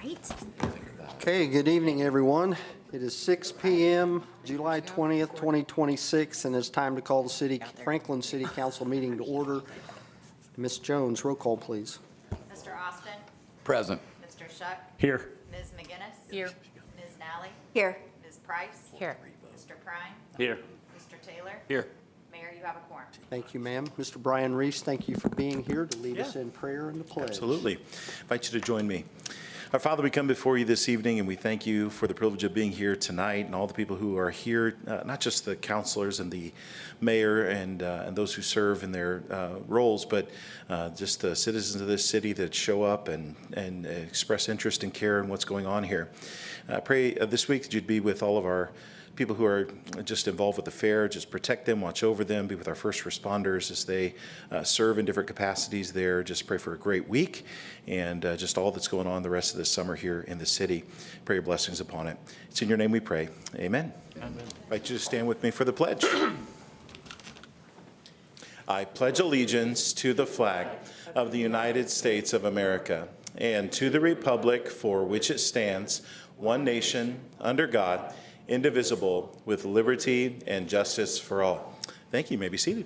Right? Okay, good evening, everyone. It is 6 p.m., July 20th, 2026, and it's time to call the Franklin City Council meeting to order. Ms. Jones, roll call, please. Mr. Austin? Present. Mr. Shuck? Here. Ms. McGinnis? Here. Ms. Nally? Here. Ms. Price? Here. Mr. Prime? Here. Mr. Taylor? Here. Mayor, you have a quorum. Thank you, ma'am. Mr. Brian Reese, thank you for being here to lead us in prayer and the pledge. Absolutely. Invite you to join me. Our Father, we come before you this evening, and we thank you for the privilege of being here tonight and all the people who are here, not just the counselors and the mayor and those who serve in their roles, but just the citizens of this city that show up and express interest and care in what's going on here. I pray this week that you'd be with all of our people who are just involved with the fair, just protect them, watch over them, be with our first responders as they serve in different capacities there. Just pray for a great week and just all that's going on the rest of this summer here in the city. Pray your blessings upon it. It's in your name we pray. Amen. Amen. I invite you to stand with me for the pledge. I pledge allegiance to the flag of the United States of America and to the republic for which it stands, one nation, under God, indivisible, with liberty and justice for all. Thank you. You may be seated.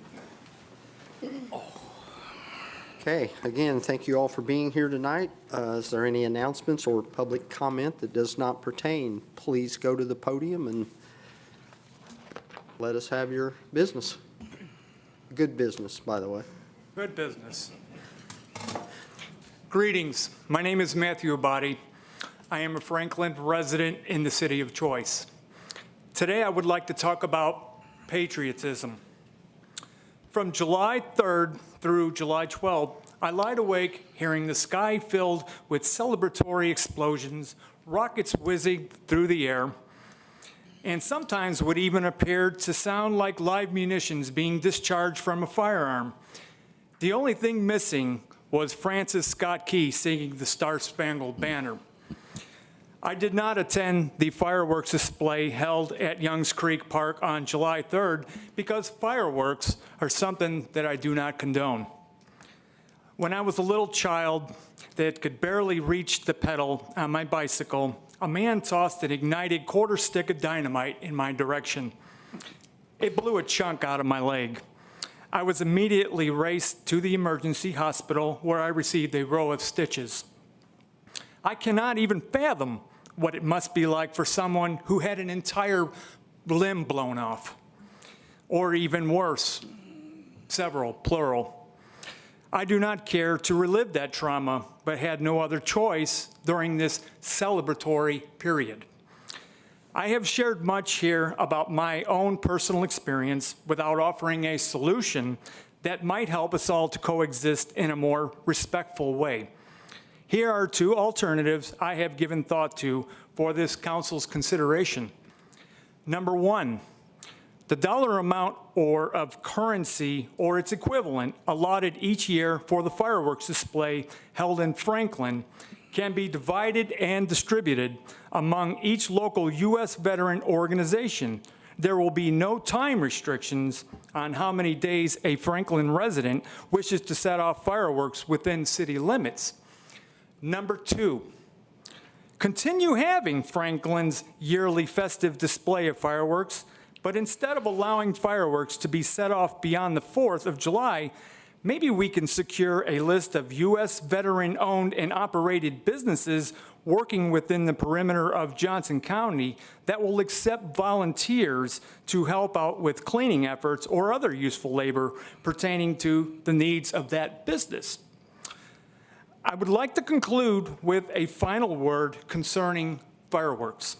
Okay, again, thank you all for being here tonight. Is there any announcements or public comment that does not pertain? Please go to the podium and let us have your business. Good business, by the way. Good business. Greetings. My name is Matthew Abadi. I am a Franklin resident in the city of Choice. Today, I would like to talk about patriotism. From July 3rd through July 12th, I lied awake hearing the sky filled with celebratory explosions, rockets whizzing through the air, and sometimes what even appeared to sound like live munitions being discharged from a firearm. The only thing missing was Francis Scott Key singing the Star-Spangled Banner. I did not attend the fireworks display held at Youngs Creek Park on July 3rd because fireworks are something that I do not condone. When I was a little child that could barely reach the pedal on my bicycle, a man tossed an ignited quarter stick of dynamite in my direction. It blew a chunk out of my leg. I was immediately raced to the emergency hospital where I received a row of stitches. I cannot even fathom what it must be like for someone who had an entire limb blown off, or even worse, several, plural. I do not care to relive that trauma, but had no other choice during this celebratory period. I have shared much here about my own personal experience without offering a solution that might help us all to coexist in a more respectful way. Here are two alternatives I have given thought to for this council's consideration. Number one, the dollar amount of currency or its equivalent allotted each year for the fireworks display held in Franklin can be divided and distributed among each local U.S. veteran organization. There will be no time restrictions on how many days a Franklin resident wishes to set off fireworks within city limits. Number two, continue having Franklin's yearly festive display of fireworks, but instead of allowing fireworks to be set off beyond the 4th of July, maybe we can secure a list of U.S. veteran-owned and operated businesses working within the perimeter of Johnson County that will accept volunteers to help out with cleaning efforts or other useful labor pertaining to the needs of that business. I would like to conclude with a final word concerning fireworks.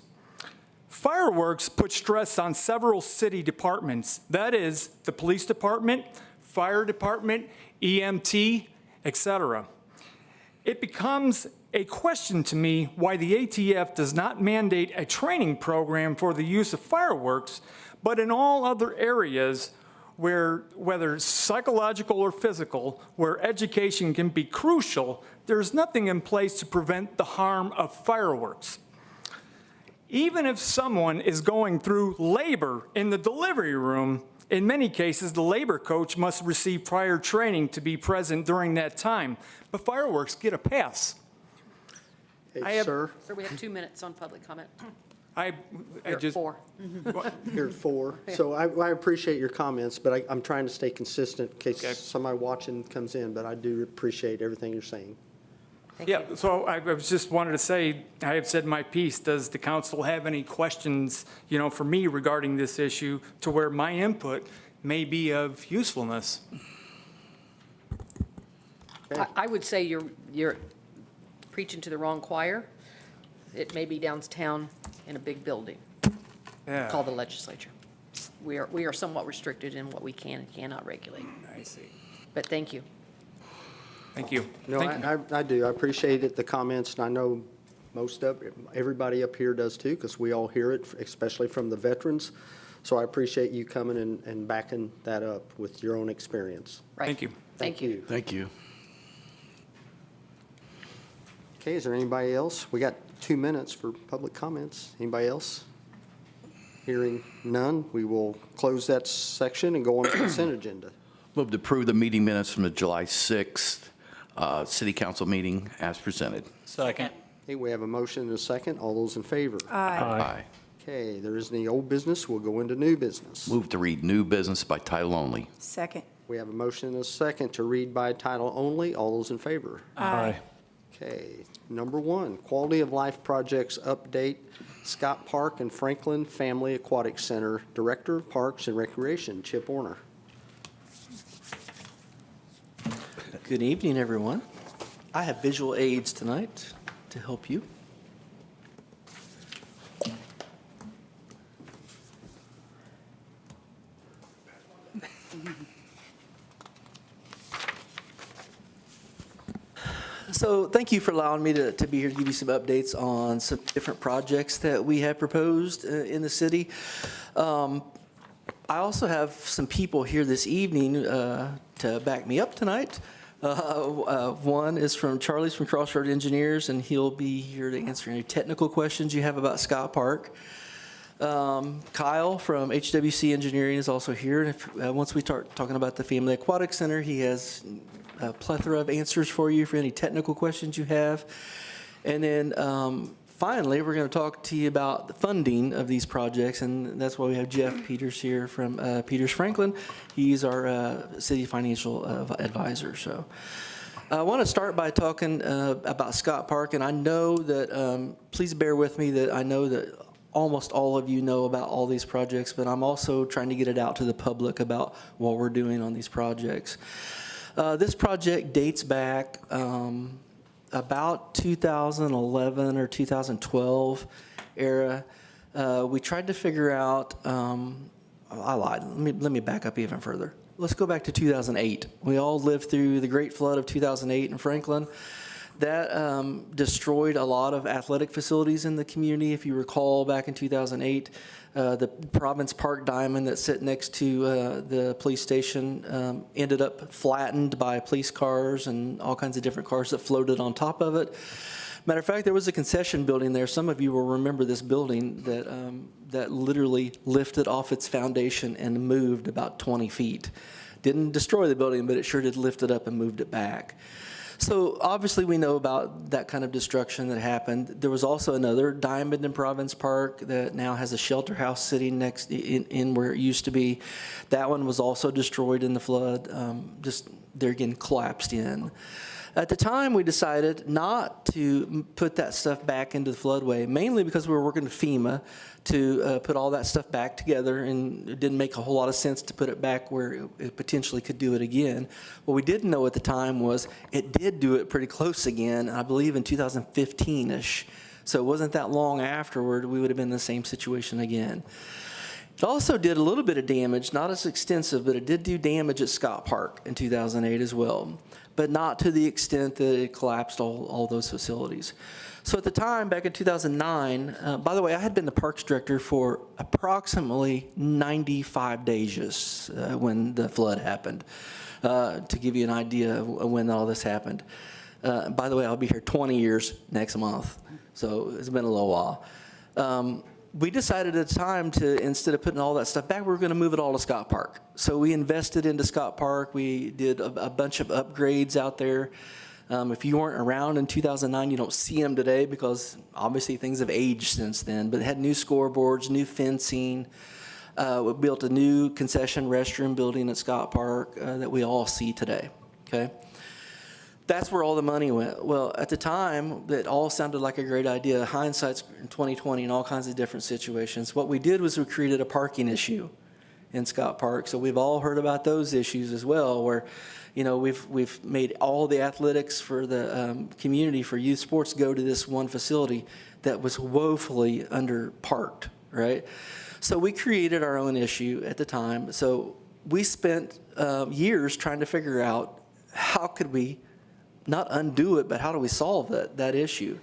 Fireworks put stress on several city departments, that is, the police department, fire department, EMT, etc. It becomes a question to me why the ATF does not mandate a training program for the use of fireworks, but in all other areas where, whether psychological or physical, where education can be crucial, there's nothing in place to prevent the harm of fireworks. Even if someone is going through labor in the delivery room, in many cases, the labor coach must receive prior training to be present during that time, but fireworks get a pass. I Hey, have- sir, Sir, we have 2 minutes on public comment. I You're at just, 4. you're at 4. So I appreciate your comments, but I'm trying to stay consistent in Okay. case somebody watching comes in, but I do appreciate everything you're saying. yeah, so I was just wanted to say, I have said my piece. Does the council have any questions, for me regarding this issue to where my input may be of usefulness? I would say you're preaching to the wrong choir. It may be downtown in a big building Yeah, called the legislature. We are somewhat restricted in what we can and cannot regulate, I see. but thank you. Thank you. No, Thank you. I do. I appreciate it, the comments, and I know everybody up here does too, because we all hear it, especially from the veterans. So I appreciate you coming and backing that up with your own experience. Right. Thank you. Thank you. Thank you. Okay, is there anybody else? We got 2 minutes for public comments. Anybody else? Hearing none, we will close that section and go on to the consent agenda. Move to approve the meeting minutes from the July 6th city council meeting as presented. Second. Okay, we have a motion and a second. All those in favor? Aye. Okay, there isn't any old business. We'll go into new business. Move to read new business by title only. Second. We have a motion and a second to read by title only. All those in favor? Aye. Okay, number 1, Quality of Life Projects Update, Scott Park and Franklin Family Aquatic Center, Director of Parks and Recreation, Chip Warner. Good evening, everyone. I have visual aids tonight to help you. So thank you for allowing me to be here to give you some updates on some different projects that we have proposed in the city. I also have some people here this evening to back me up tonight. One is Charlie's from Crossroad Engineers, and he'll be here to answer any technical questions you have about Scott Park. Kyle from HWC Engineering is also here, and once we start talking about the Family Aquatic Center, he has a plethora of answers for you for any technical questions you have. And then finally, we're going to talk to you about the funding of these projects, and that's why we have Jeff Peters here from Peters Franklin. He's our city financial advisor. So I want to start by talking about Scott Park, and I know that, please bear with me, that I know that almost all of you know about all these projects, but I'm also trying to get it out to the public about what we're doing on these projects. This project dates back about 2011 or 2012 era. We tried to figure out, I lied, let me back up even further. Let's go back to 2008. We all lived through the Great Flood of 2008 in Franklin. That destroyed a lot of athletic facilities in the community. If you recall, back in 2008, the Province Park Diamond that sit next to the police station ended up flattened by police cars and all kinds of different cars that floated on top of it. Matter of fact, there was a concession building there. Some of you will remember this building that literally lifted off its foundation and moved about 20 feet. Didn't destroy the building, but it sure did lift it up and moved it back. So obviously we know about that kind of destruction that happened. There was also another Diamond in Province Park that now has a shelter house sitting next in where it used to be. That one was also destroyed in the flood, just there again collapsed in. At the time, we decided not to put that stuff back into the floodway, mainly because we were working with FEMA to put all that stuff back together, and it didn't make a whole lot of sense to put it back where it potentially could do it again. What we didn't know at the time was it did do it pretty close again, I believe in 2015-ish. So it wasn't that long afterward, we would have been in the same situation again. It also did a little bit of damage, not as extensive, but it did do damage at Scott Park in 2008 as well, but not to the extent that it collapsed all those facilities. So at the time, back in 2009, by the way, I had been the parks director for approximately 95 days when the flood happened, to give you an idea of when all this happened. By the way, I'll be here 20 years next month, so it's been a little while. We decided at the time to, instead of putting all that stuff back, we were going to move it all to Scott Park. So we invested into Scott Park. We did a bunch of upgrades out there. If you weren't around in 2009, you don't see them today because obviously things have aged since then. But it had new scoreboards, new fencing. We built a new concession restroom building at Scott Park that we all see today, okay? That's where all the money went. Well, at the time, that all sounded like a great idea. Hindsight's 2020 in all kinds of different situations. What we did was we created a parking issue in Scott Park. So we've all heard about those issues as well, where, you know, we've made all the athletics for the community for youth sports go to this one facility that was woefully underparked, right? So we created our own issue at the time. So we spent years trying to figure out how could we not undo it, but how do we solve that issue?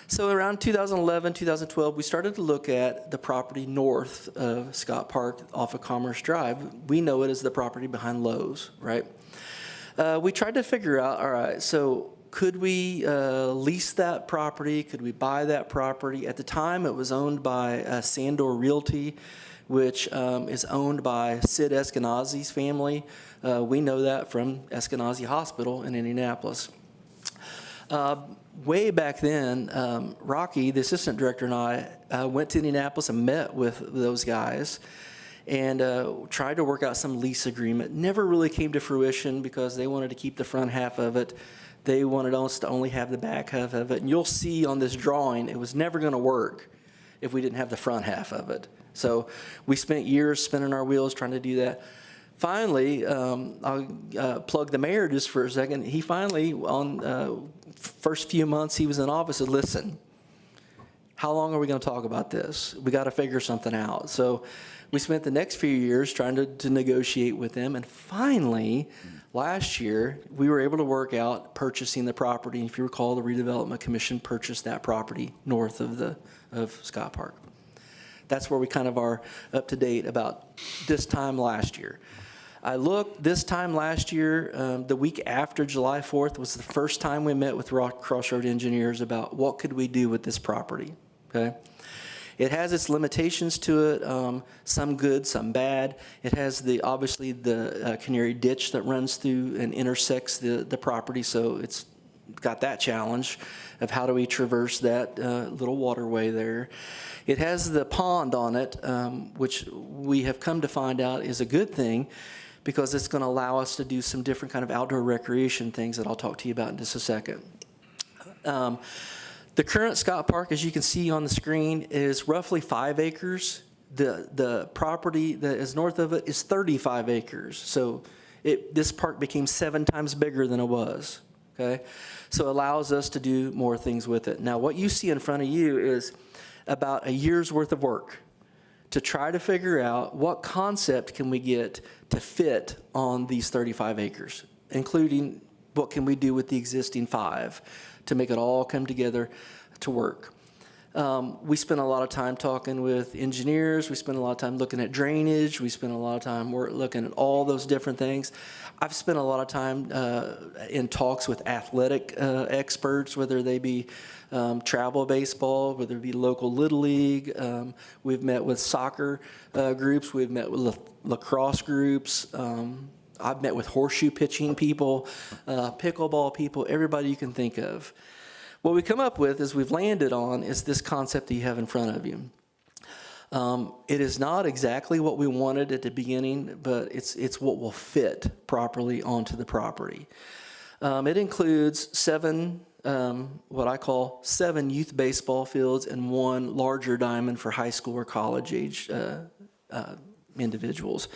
So around 2011, 2012, we started to look at the property north of Scott Park off of Commerce Drive. We know it as the property behind Lowe's, right? We tried to figure out, all right, so could we lease that property? Could we buy that property? At the time, it was owned by Sandor Realty, which is owned by Sid Eskenazi's family. We know that from Eskenazi Hospital in Indianapolis. Way back then, Rocky, the assistant director, and I went to Indianapolis and met with those guys and tried to work out some lease agreement. Never really came to fruition because they wanted to keep the front half of it. They wanted us to only have the back half of it. And you'll see on this drawing, it was never going to work if we didn't have the front half of it. So we spent years spinning our wheels trying to do that. Finally, I'll plug the mayor just for a second. He finally, on first few months he was in office, said, listen, how long are we going to talk about this? We got to figure something out. So we spent the next few years trying to negotiate with them. And finally, last year, we were able to work out purchasing the property. If you recall, the Redevelopment Commission purchased that property north of Scott Park. That's where we kind of are up to date about this time last year. I looked this time last year, the week after July 4th was the first time we met with Crossroad Engineers about what could we do with this property, okay? It has its limitations to it, some good, some bad. It has obviously the Canary Ditch that runs through and intersects the property, so it's got that challenge of how do we traverse that little waterway there. It has the pond on it, which we have come to find out is a good thing because it's going to allow us to do some different kind of outdoor recreation things that I'll talk to you about in just a second. The current Scott Park, as you can see on the screen, is roughly 5 acres. The property that is north of it is 35 acres. So this park became 7 times bigger than it was, okay? So it allows us to do more things with it. Now, what you see in front of you is about a year's worth of work to try to figure out what concept can we get to fit on these 35 acres, including what can we do with the existing 5 to make it all come together to work. We spent a lot of time talking with engineers. We spent a lot of time looking at drainage. We spent a lot of time looking at all those different things. I've spent a lot of time in talks with athletic experts, whether they be travel baseball, whether it be local Little League. We've met with soccer groups. We've met with lacrosse groups. I've met with horseshoe pitching people, pickleball people, everybody you can think of. What we come up with is we've landed on is this concept that you have in front of you. It is not exactly what we wanted at the beginning, but it's what will fit properly onto the property. It includes 7, what I call 7 youth baseball fields and 1 larger diamond for high school or college age individuals.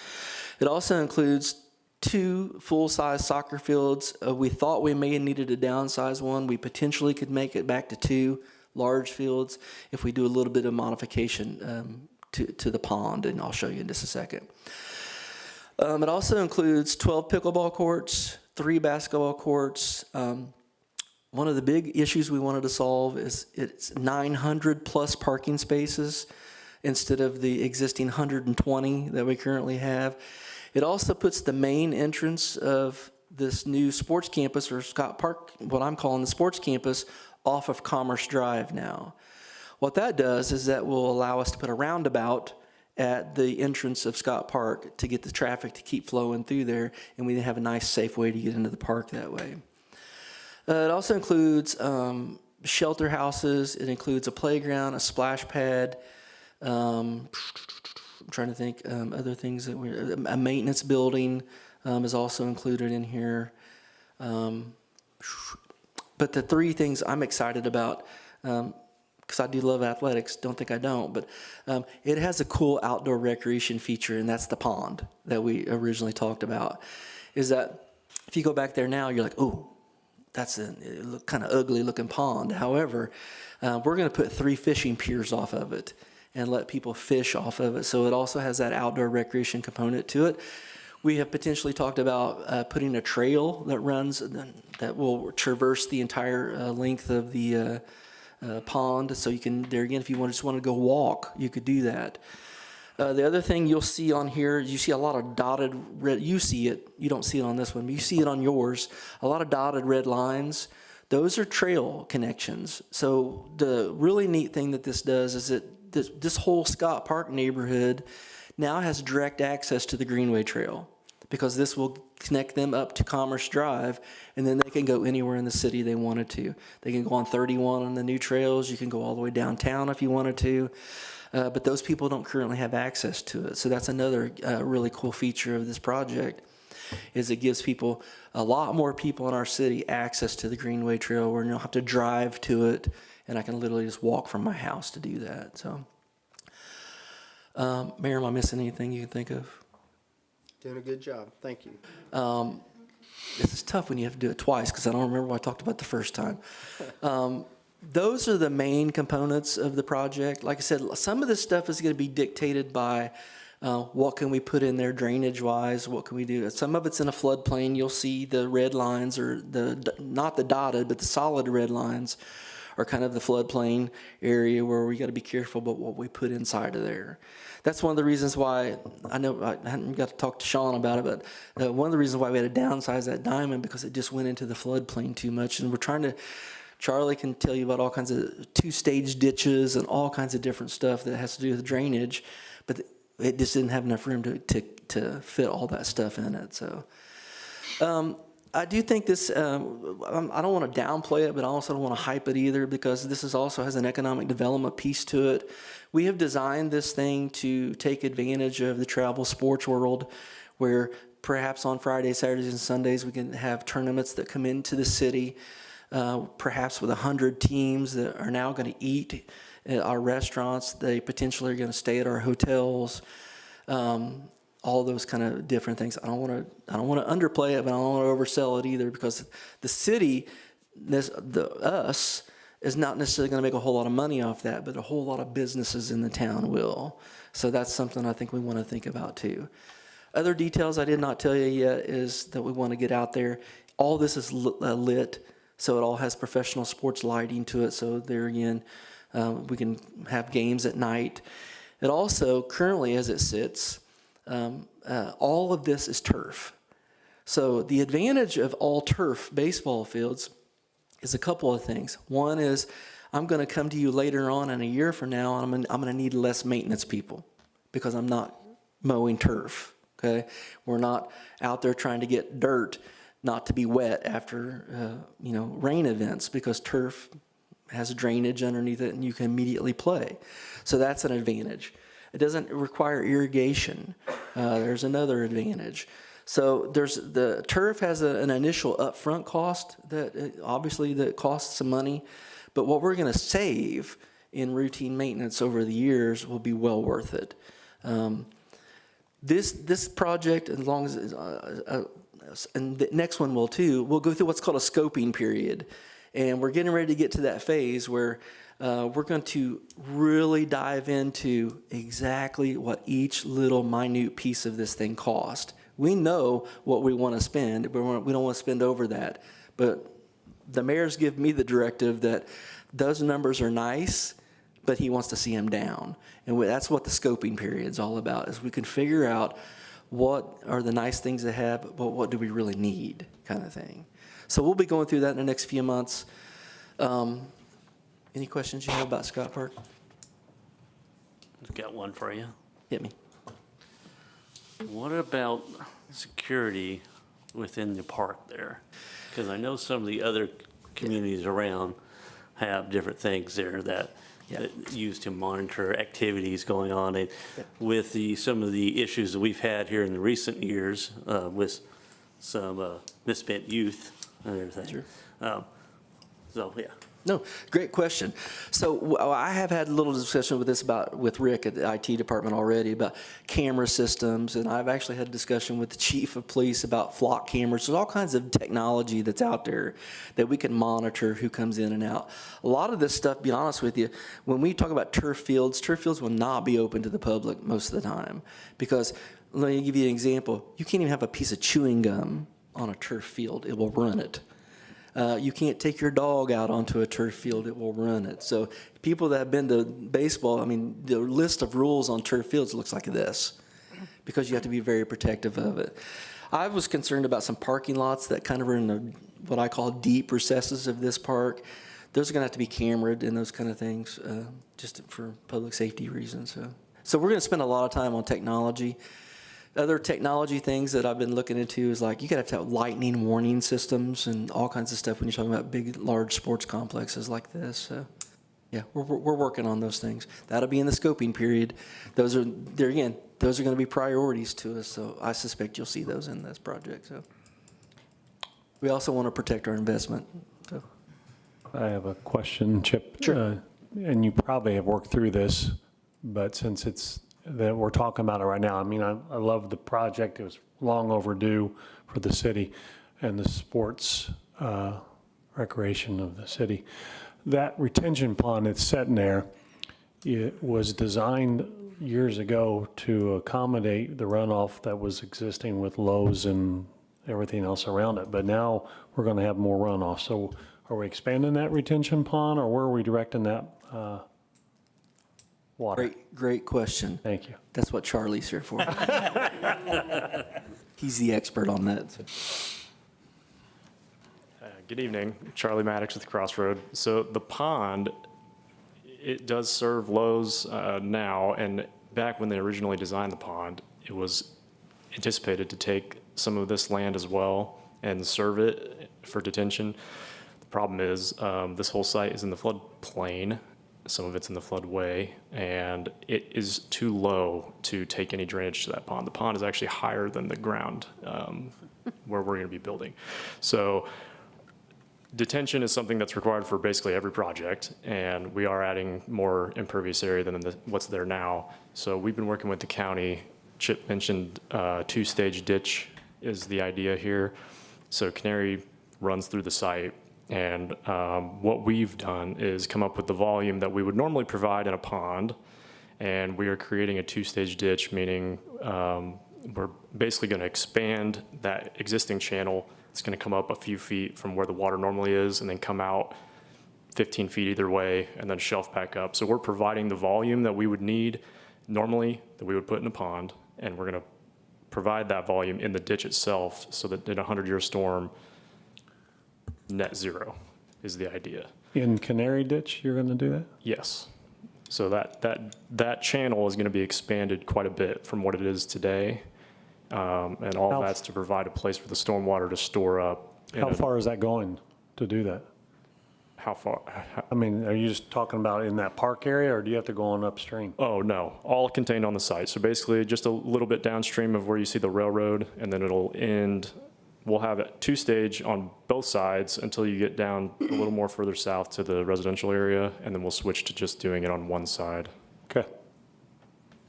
It also includes 2 full-size soccer fields. We thought we may have needed to downsize one. We potentially could make it back to 2 large fields if we do a little bit of modification to the pond, and I'll show you in just a second. It also includes 12 pickleball courts, 3 basketball courts. One of the big issues we wanted to solve is it's 900 plus parking spaces instead of the existing 120 that we currently have. It also puts the main entrance of this new sports campus, or Scott Park, what I'm calling the sports campus, off of Commerce Drive now. What that does is that will allow us to put a roundabout at the entrance of Scott Park to get the traffic to keep flowing through there, and we have a nice, safe way to get into the park that way. It also includes shelter houses. It includes a playground, a splash pad. I'm trying to think other things that a maintenance building is also included in here. But the three things I'm excited about, because I do love athletics, don't think I don't, but it has a cool outdoor recreation feature, and that's the pond that we originally talked about. Is that if you go back there now, you're like, oh, that's a kind of ugly looking pond. However, we're going to put 3 fishing piers off of it and let people fish off of it. So it also has that outdoor recreation component to it. We have potentially talked about putting a trail that runs, that will traverse the entire length of the pond. So you can, there again, if you just want to go walk, you could do that. The other thing you'll see on here, you see a lot of dotted red, you see it, you don't see it on this one, but you see it on yours, a lot of dotted red lines. Those are trail connections. So the really neat thing that this does is that this whole Scott Park neighborhood now has direct access to the Greenway Trail, because this will connect them up to Commerce Drive, and then they can go anywhere in the city they wanted to. They can go on 31 on the new trails. You can go all the way downtown if you wanted to. But those people don't currently have access to it. So that's another really cool feature of this project, is it gives people, a lot more people in our city, access to the Greenway Trail where you don't have to drive to it, and I can literally just walk from my house to do that. So, Mayor, am I missing anything you can think of? Doing a good job. Thank you. This is tough when you have to do it twice, because I don't remember what I talked about the first time. Those are the main components of the project. Like I said, some of this stuff is going to be dictated by what can we put in there drainage-wise, what can we do. Some of it's in a floodplain. You'll see the red lines, or not the dotted, but the solid red lines are kind of the floodplain area where we got to be careful about what we put inside of there. That's one of the reasons why, I know I hadn't got to talk to Sean about it, but one of the reasons why we had to downsize that diamond, because it just went into the floodplain too much. And we're trying to, Charlie can tell you about all kinds of 2-stage ditches and all kinds of different stuff that has to do with drainage, but it just didn't have enough room to fit all that stuff in it. So I do think this, I don't want to downplay it, but I also don't want to hype it either, because this is also has an economic development piece to it. We have designed this thing to take advantage of the travel sports world, where perhaps on Fridays, Saturdays, and Sundays we can have tournaments that come into the city, perhaps with 100 teams that are now going to eat at our restaurants. They potentially are going to stay at our hotels. All those kind of different things. I don't want to underplay it, but I don't want to oversell it either, because the city, us, is not necessarily going to make a whole lot of money off that, but a whole lot of businesses in the town will. So that's something I think we want to think about too. Other details I did not tell you yet is that we want to get out there. All this is lit, so it all has professional sports lighting to it. So there again, we can have games at night. It also, currently as it sits, all of this is turf. So the advantage of all turf baseball fields is a couple of things. One is I'm going to come to you later on in a year from now, and I'm going to need less maintenance people, because I'm not mowing turf. Okay, we're not out there trying to get dirt not to be wet after rain events, because turf has drainage underneath it and you can immediately play. So that's an advantage. It doesn't require irrigation. There's another advantage. So the turf has an initial upfront cost that obviously that costs some money, but what we're going to save in routine maintenance over the years will be well worth it. This project, as long as and the next one will too, we'll go through what's called a scoping period, and we're getting ready to get to that phase where we're going to really dive into exactly what each little minute piece of this thing cost. We know what we want to spend, but we don't want to spend over that. But the mayor's give me the directive that those numbers are nice, but he wants to see them down. And that's what the scoping period is all about, is we can figure out what are the nice things to have, but what do we really need, kind of thing. So we'll be going through that in the next few months. Any questions you have about Scott Park? I've got one for you. Hit me. What about security within the park there? Because I know some of the other communities around have different things there that Yeah. that used to monitor activities going on. And with some of the issues that we've had here in the recent years with some misspent youth and everything. Sure. So, yeah. No, great question. So I have had a little discussion with Rick at the IT department already about camera systems, and I've actually had a discussion with the chief of police about flock cameras. There's all kinds of technology that's out there that we can monitor who comes in and out. A lot of this stuff, to be honest with you, when we talk about turf fields will not be open to the public most of the time, because let me give you an example. You can't even have a piece of chewing gum on a turf field. It will run it. You can't take your dog out onto a turf field, it will run it. So people that have been to baseball, I mean, the list of rules on turf fields looks like this, because you have to be very protective of it. I was concerned about some parking lots that kind of are in the, what I call deep recesses of this park. Those are gonna have to be cameraed and those kind of things, just for public safety reasons. So we're gonna spend a lot of time on technology. Other technology things that I've been looking into is like, you gotta have lightning warning systems and all kinds of stuff when you're talking about big, large sports complexes like this. So, yeah, we're working on those things. That'll be in the scoping period. Those are gonna be priorities to us, so I suspect you'll see those in this project, so. We also wanna protect our investment, so. I have a question, Chip. Sure. And you probably have worked through this, but since it's that we're talking about it right now, I mean, I love the project. It was long overdue for the city and the sports recreation of the city. That retention pond that's sitting there, it was designed years ago to accommodate the runoff that was existing with Lowe's and everything else around it. But now we're going to have more runoff. So are we expanding that retention pond, or where are we directing that water? Great question. Thank you. That's what Charlie's here for. He's the expert on that. So. Good evening, Charlie Maddox with Crossroad. So the pond, it does serve Lowe's now, and back when they originally designed the pond, it was anticipated to take some of this land as well and serve it for detention. The problem is this whole site is in the floodplain. Some of it's in the floodway, and it is too low to take any drainage to that pond. The pond is actually higher than the ground where we're going to be building. So detention is something that's required for basically every project, and we are adding more impervious area than what's there now. So we've been working with the county. Chip mentioned two-stage ditch is the idea here. So Canary runs through the site. And what we've done is come up with the volume that we would normally provide in a pond, and we are creating a two-stage ditch, meaning we're basically going to expand that existing channel. It's going to come up a few feet from where the water normally is and then come out 15 feet either way and then shelf back up. So we're providing the volume that we would need normally that we would put in a pond, and we're going to provide that volume in the ditch itself so that in a 100-year storm, net zero is the idea. In Canary Ditch, you're going to do that? Yes. So that channel is going to be expanded quite a bit from what it is today. And all How- that's to provide a place for the stormwater to store up. How far is that going to do that? How far? I mean, are you just talking about in that park area, or do you have to go on upstream? Oh, no, all contained on the site. So basically just a little bit downstream of where you see the railroad, and then it'll end. We'll have it two-stage on both sides until you get down a little more further south to the residential area, and then we'll switch to just doing it on one side. Okay.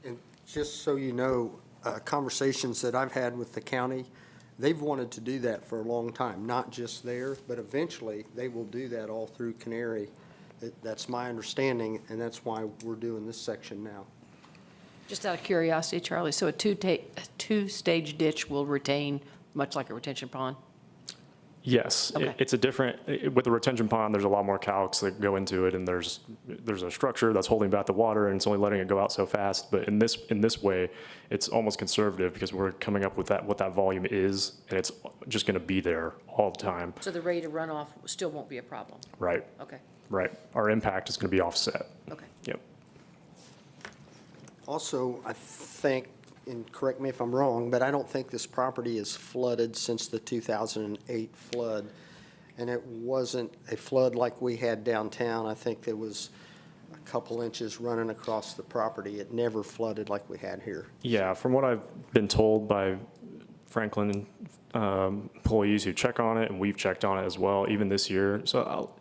And just so you know, conversations that I've had with the county, they've wanted to do that for a long time, not just there, but eventually they will do that all through Canary. That's my understanding, and that's why we're doing this section now. Just out of curiosity, Charlie, so a two-stage ditch will retain, much like a retention pond? Yes, Okay. it's a different, with the retention pond, there's a lot more calcs that go into it, and there's a structure that's holding back the water, and it's only letting it go out so fast. But in this way, it's almost conservative because we're coming up with what that volume is, and it's just going to be there all the time. So the rate of runoff still won't be a problem? Right, Okay, right. Our impact is going to be offset. okay. Yep. Also, I think, and correct me if I'm wrong, but I don't think this property is flooded since the 2008 flood. And it wasn't a flood like we had downtown. I think there was a couple inches running across the property. It never flooded like we had here. Yeah, from what I've been told by Franklin employees who check on it, and we've checked on it as well, even this year. So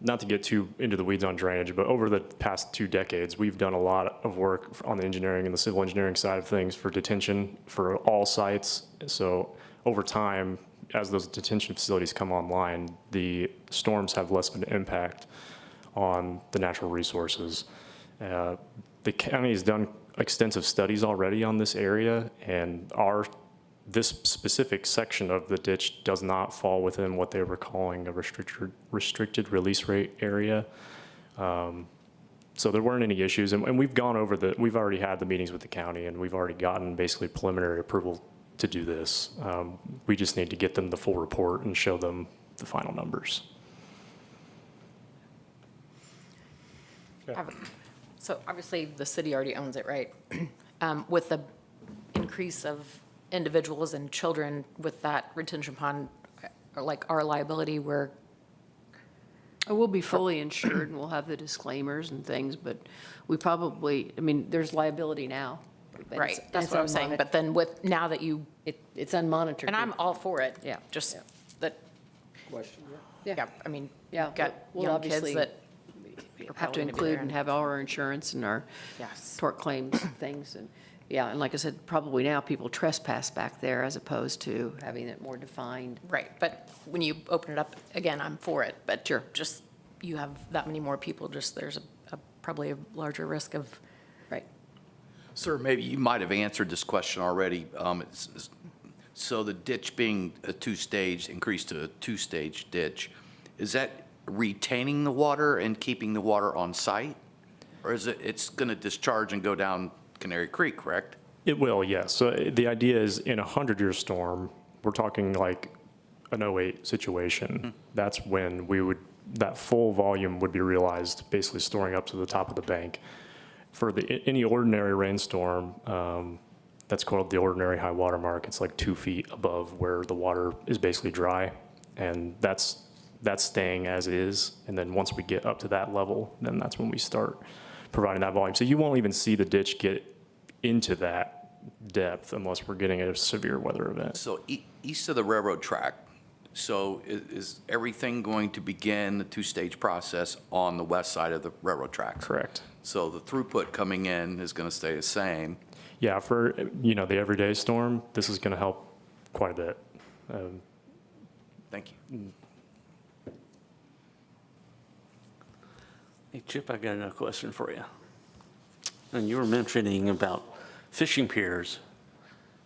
not to get too into the weeds on drainage, but over the past 2 decades, we've done a lot of work on the engineering and the civil engineering side of things for detention for all sites. So over time, as those detention facilities come online, the storms have less of an impact on the natural resources. The county has done extensive studies already on this area, and this specific section of the ditch does not fall within what they were calling a restricted release rate area. So there weren't any issues, and we've gone over we've already had the meetings with the county, and we've already gotten basically preliminary approval to do this. We just need to get them the full report and show them the final numbers. So obviously, the city already owns it, right? With the increase of individuals and children with that retention pond, like our liability, where We'll be fully insured and we'll have the disclaimers and things, but we probably, I mean, there's liability now. but right, it's- that's it's what I was saying. unmonitored. But then with, now that you, It's unmonitored. and I'm all for it. Yeah. Just Yeah. that, Question? yeah, I mean, Yeah, you've got we'll young obviously kids that are Have to probably gonna be include there and have all our insurance and our Yes. tort claims things. And, yeah, and like I said, probably now people trespass back there as opposed to having it more defined. Right, but when you open it up, again, I'm for it, but Sure. just, you have that many more people, just, there's probably a larger risk of, Right. Sir, maybe you might have answered this question already. So the ditch being a two-stage, increased to a two-stage ditch, is that retaining the water and keeping the water on site? Or is it's going to discharge and go down Canary Creek, correct? It will, yes. So the idea is in a 100-year storm, we're talking like an '08 situation. That's when that full volume would be realized, basically storing up to the top of the bank. For any ordinary rainstorm, that's called the ordinary high water mark. It's like 2 feet above where the water is basically dry. And that's staying as is. And then once we get up to that level, then that's when we start providing that volume. So you won't even see the ditch get into that depth unless we're getting a severe weather event. So east of the railroad track, so is everything going to begin the two-stage process on the west side of the railroad tracks? Correct. So the throughput coming in is going to stay the same. Yeah, for, the everyday storm, this is going to help quite a bit. Thank you. Hey, Chip, I got another question for you. And you were mentioning about fishing piers.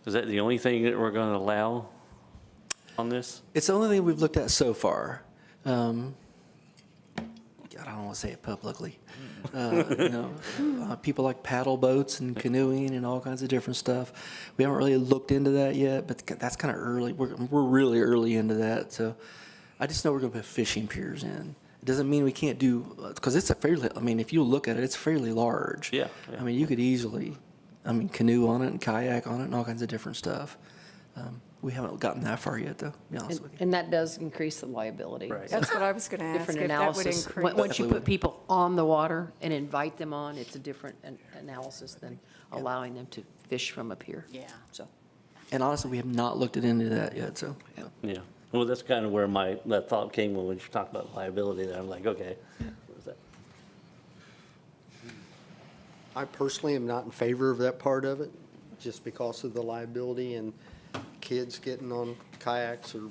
Is that the only thing that we're going to allow on this? It's the only thing we've looked at so far. God, I don't want to say it publicly. People like paddle boats and canoeing and all kinds of different stuff. We haven't really looked into that yet, but that's kind of early. We're really early into that. So I just know we're going to put fishing piers in. It doesn't mean we can't do, because it's if you look at it, it's fairly large. Yeah. I mean, you could easily, canoe on it and kayak on it and all kinds of different stuff. We haven't gotten that far yet, though, to be honest with you. And that does increase the liability. Right. So That's what I was going to ask, different if that would analysis. increase. Once you put people on the water and invite them on, it's a different analysis than allowing them to fish from a pier. yeah. So, And honestly, we have not looked into that yet, so. Yeah. Well, that's kind of where that thought came when you talked about liability, that I'm like, okay. What is that? I personally am not in favor of that part of it, just because of the liability and kids getting on kayaks or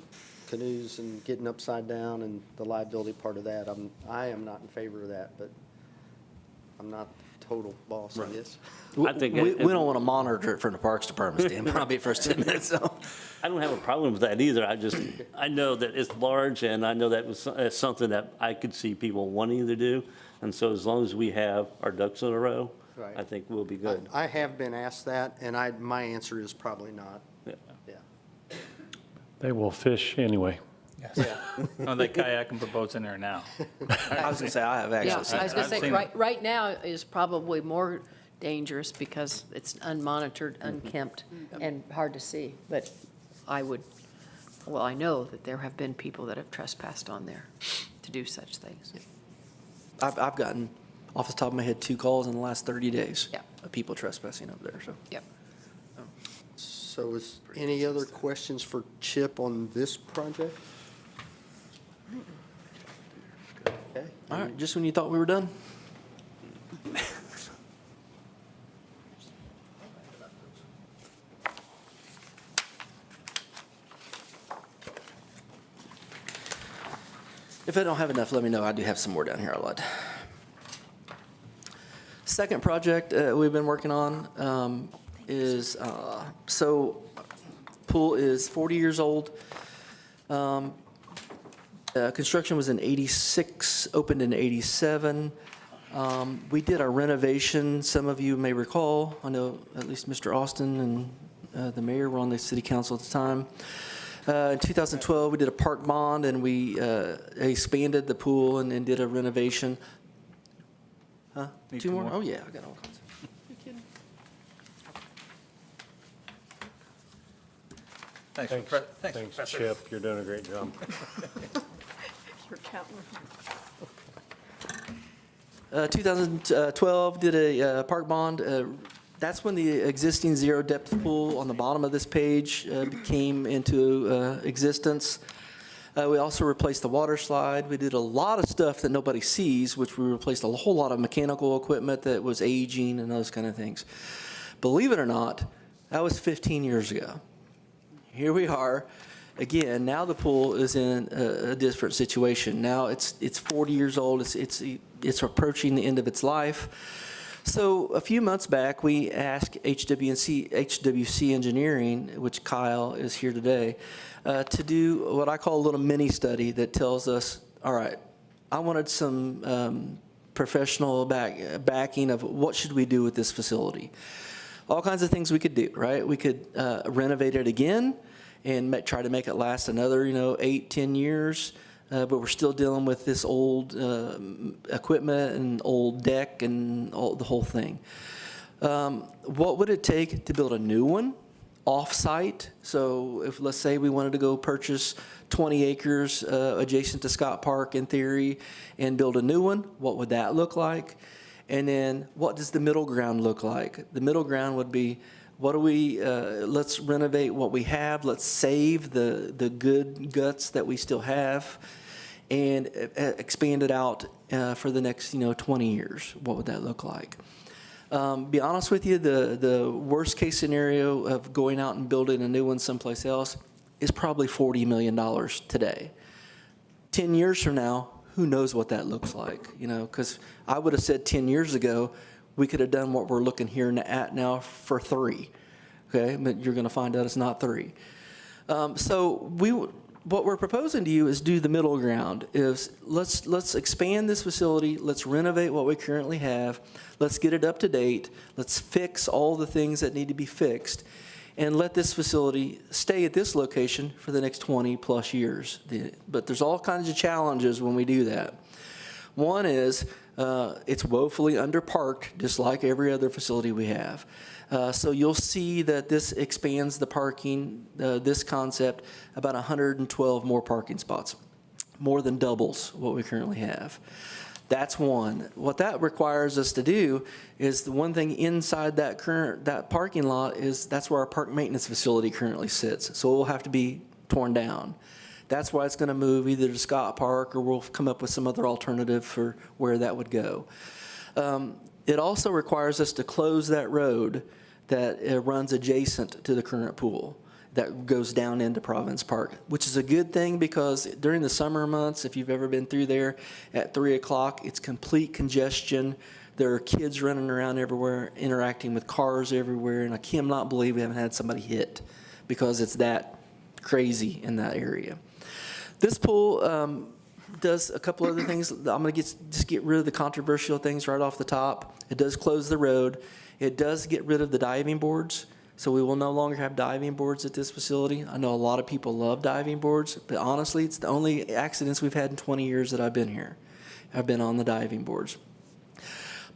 canoes and getting upside down and the liability part of that. I am not in favor of that, but I'm not the total boss, I guess. I think We it- don't want to monitor it from the Parks Department standpoint. I'll be first 10 minutes, so. I don't have a problem with that either. I know that it's large, and I know it's something that I could see people wanting to do. And so as long as we have our ducks in a row, Right. I think we'll be good. I have been asked that, and my answer is probably not. Yeah. Yeah. They will fish anyway. Oh, they kayak and put boats in there now. I was going to say, I have yeah, actually I was seen going to I've say, seen right now is probably more dangerous because it's unmonitored, unkempt, and hard to see. But I would well, I know that there have been people that have trespassed on there to do such things. I've gotten, off the top of my head, 2 calls in the last 30 days. Yeah. Of people trespassing up there, so. Yep. So is any other questions for Chip on this project? Okay. All right, just when you thought we were done? If I don't have enough, let me know. I do have some more down here I'll add. Second project we've been working on is, so pool is 40 years old. Construction was in 86, opened in 87. We did our renovation, some of you may recall. I know at least Mr. Austin and the mayor were on the city council at the time. In 2012, we did a park bond, and we expanded the pool and did a renovation. Huh? Need 2 2 more? more? Oh, yeah, I got all kinds. You kidding? Thanks, Chip. You're doing a great job. 2012, did a park bond. That's when the existing zero-depth pool on the bottom of this page came into existence. We also replaced the water slide. We did a lot of stuff that nobody sees, which we replaced a whole lot of mechanical equipment that was aging and those kind of things. Believe it or not, that was 15 years ago. Here we are. Again, now the pool is in a different situation. Now it's 40 years old. It's approaching the end of its life. So a few months back, we asked HWC Engineering, which Kyle is here today, to do what I call a little mini study that tells us, all right, I wanted some professional backing of what should we do with this facility. All kinds of things we could do, right? We could renovate it again and try to make it last another, 8-10 years. But we're still dealing with this old equipment and old deck and the whole thing. What would it take to build a new one off-site? So if, let's say, we wanted to go purchase 20 acres adjacent to Scott Park in theory and build a new one, what would that look like? And then what does the middle ground look like? The middle ground would be, what do we, let's renovate what we have, let's save the good guts that we still have, and expand it out for the next 20 years. What would that look like? Be honest with you, the worst case scenario of going out and building a new one someplace else is probably $40 million today. 10 years from now, who knows what that looks like? Because I would have said 10 years ago, we could have done what we're looking here at now for 3. Okay, but you're going to find out it's not 3. What we're proposing to you is do the middle ground. Is let's expand this facility. Let's renovate what we currently have. Let's get it up to date. Let's fix all the things that need to be fixed, and let this facility stay at this location for the next 20 plus years. But there's all kinds of challenges when we do that. One is it's woefully underparked, just like every other facility we have. So you'll see that this expands the parking, this concept, about 112 more parking spots, more than doubles what we currently have. That's one. What that requires us to do is the one thing inside that parking lot is that's where our park maintenance facility currently sits. So it will have to be torn down. That's why it's going to move either to Scott Park, or we'll come up with some other alternative for where that would go. It also requires us to close that road that runs adjacent to the current pool that goes down into Providence Park, which is a good thing because during the summer months, if you've ever been through there at 3 o'clock, it's complete congestion. There are kids running around everywhere, interacting with cars everywhere, and I cannot believe we haven't had somebody hit because it's that crazy in that area. This pool does a couple other things. I'm going to just get rid of the controversial things right off the top. It does close the road. It does get rid of the diving boards, so we will no longer have diving boards at this facility. I know a lot of people love diving boards, but honestly, it's the only accidents we've had in 20 years that I've been here. I've been on the diving boards.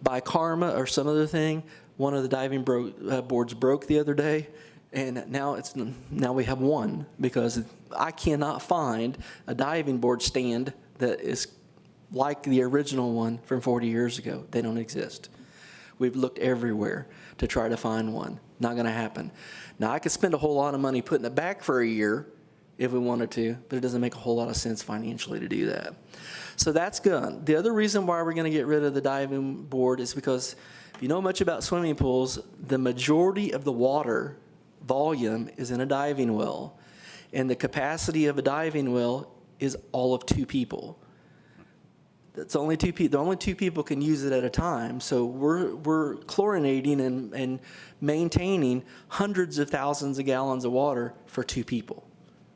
By karma or some other thing, one of the diving boards broke the other day, And now we have one, because I cannot find a diving board stand that is like the original one from 40 years ago. They don't exist. We've looked everywhere to try to find one. Not going to happen. Now, I could spend a whole lot of money putting it back for a year if we wanted to, but it doesn't make a whole lot of sense financially to do that. So that's good. The other reason why we're going to get rid of the diving board is because if you know much about swimming pools, the majority of the water volume is in a diving well, and the capacity of a diving well is all of 2 people. That's only 2 people. The only 2 people can use it at a time. So we're chlorinating and maintaining hundreds of thousands of gallons of water for 2 people.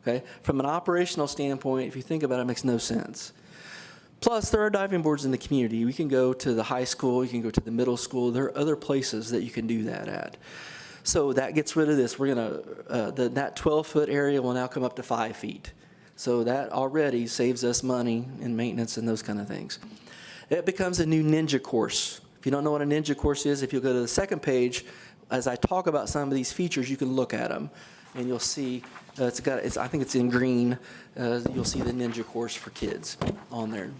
Okay? From an operational standpoint, if you think about it, it makes no sense. Plus, there are diving boards in the community. We can go to the high school, you can go to the middle school. There are other places that you can do that at. So that gets rid of this. We're gonna that 12-foot area will now come up to 5 feet. So that already saves us money in maintenance and those kind of things. It becomes a new ninja course. If you don't know what a ninja course is, if you go to the second page, as I talk about some of these features, you can look at them, and you'll see I think it's in green. You'll see the ninja course for kids on there.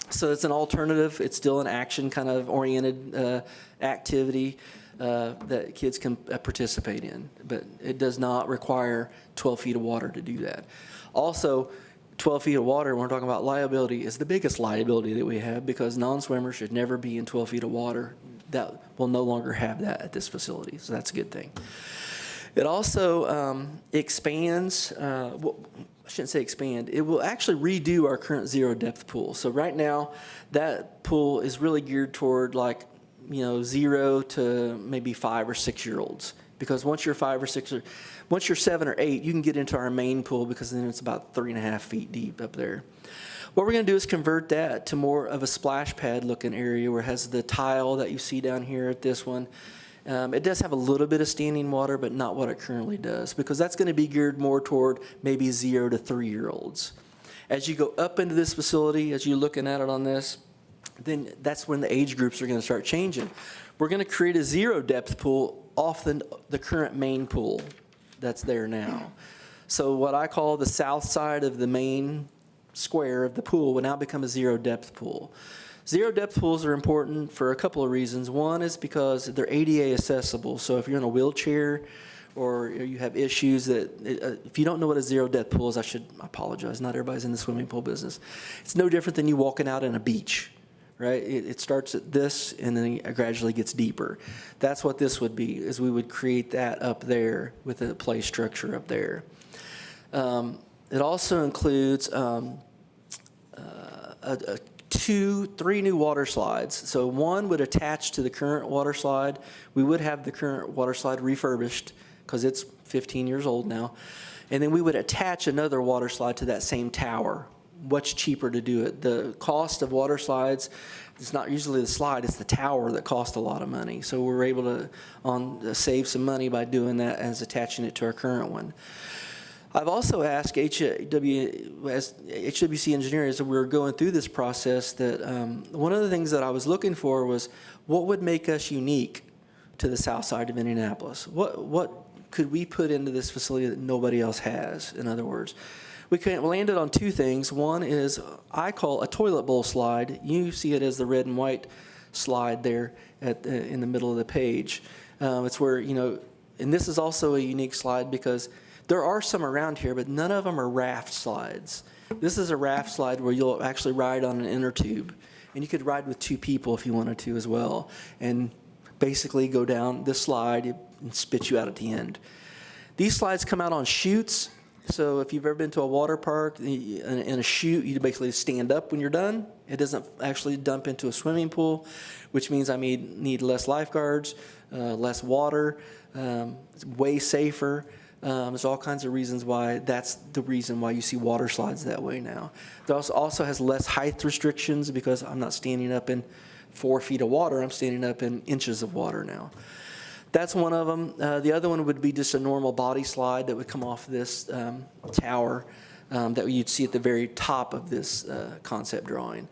So it's an alternative. It's still an action kind of oriented activity that kids can participate in, but it does not require 12 feet of water to do that. Also, 12 feet of water, when we're talking about liability, is the biggest liability that we have, because non-swimmers should never be in 12 feet of water. That will no longer have that at this facility, so that's a good thing. It also expands, well, I shouldn't say expand, it will actually redo our current zero depth pool. So right now, that pool is really geared toward 0 to maybe 5 or 6 year olds. Because once you're 5 or 6, once you're 7 or 8, you can get into our main pool, because then it's about 3.5 feet deep up there. What we're going to do is convert that to more of a splash pad looking area, where it has the tile that you see down here at this one. It does have a little bit of standing water, but not what it currently does, because that's going to be geared more toward maybe 0 to 3 year olds. As you go up into this facility, as you're looking at it on this, then that's when the age groups are going to start changing. We're going to create a zero depth pool off the current main pool that's there now. So what I call the south side of the main square of the pool will now become a zero depth pool. Zero depth pools are important for a couple of reasons. One is because they're ADA accessible. So if you're in a wheelchair or you have issues if you don't know what a zero depth pool is, I apologize. Not everybody's in the swimming pool business. It's no different than you walking out on a beach. Right? It starts at this and then it gradually gets deeper. That's what this would be, is we would create that up there with a play structure up there. It also includes 3 new water slides. So one would attach to the current water slide. We would have the current water slide refurbished, because it's 15 years old now. And then we would attach another water slide to that same tower. What's cheaper to do it? The cost of water slides, it's not usually the slide, it's the tower that costs a lot of money. So we're able to save some money by doing that as attaching it to our current one. I've also asked HWC engineers, as we were going through this process, that one of the things that I was looking for was what would make us unique to the south side of Indianapolis? What could we put into this facility that nobody else has, in other words? We landed on 2 things. One is I call a toilet bowl slide. You see it as the red and white slide there in the middle of the page. It's where, and this is also a unique slide because there are some around here, but none of them are raft slides. This is a raft slide where you'll actually ride on an inner tube. And you could ride with 2 people if you wanted to as well. And basically go down this slide and spit you out at the end. These slides come out on chutes. So if you've ever been to a water park, in a chute, you basically stand up when you're done. It doesn't actually dump into a swimming pool, which means I need less lifeguards, less water. It's way safer. There's all kinds of reasons why that's the reason why you see water slides that way now. It also has less height restrictions, because I'm not standing up in 4 feet of water. I'm standing up in inches of water now. That's one of them. The other one would be just a normal body slide that would come off this tower that you'd see at the very top of this concept drawing.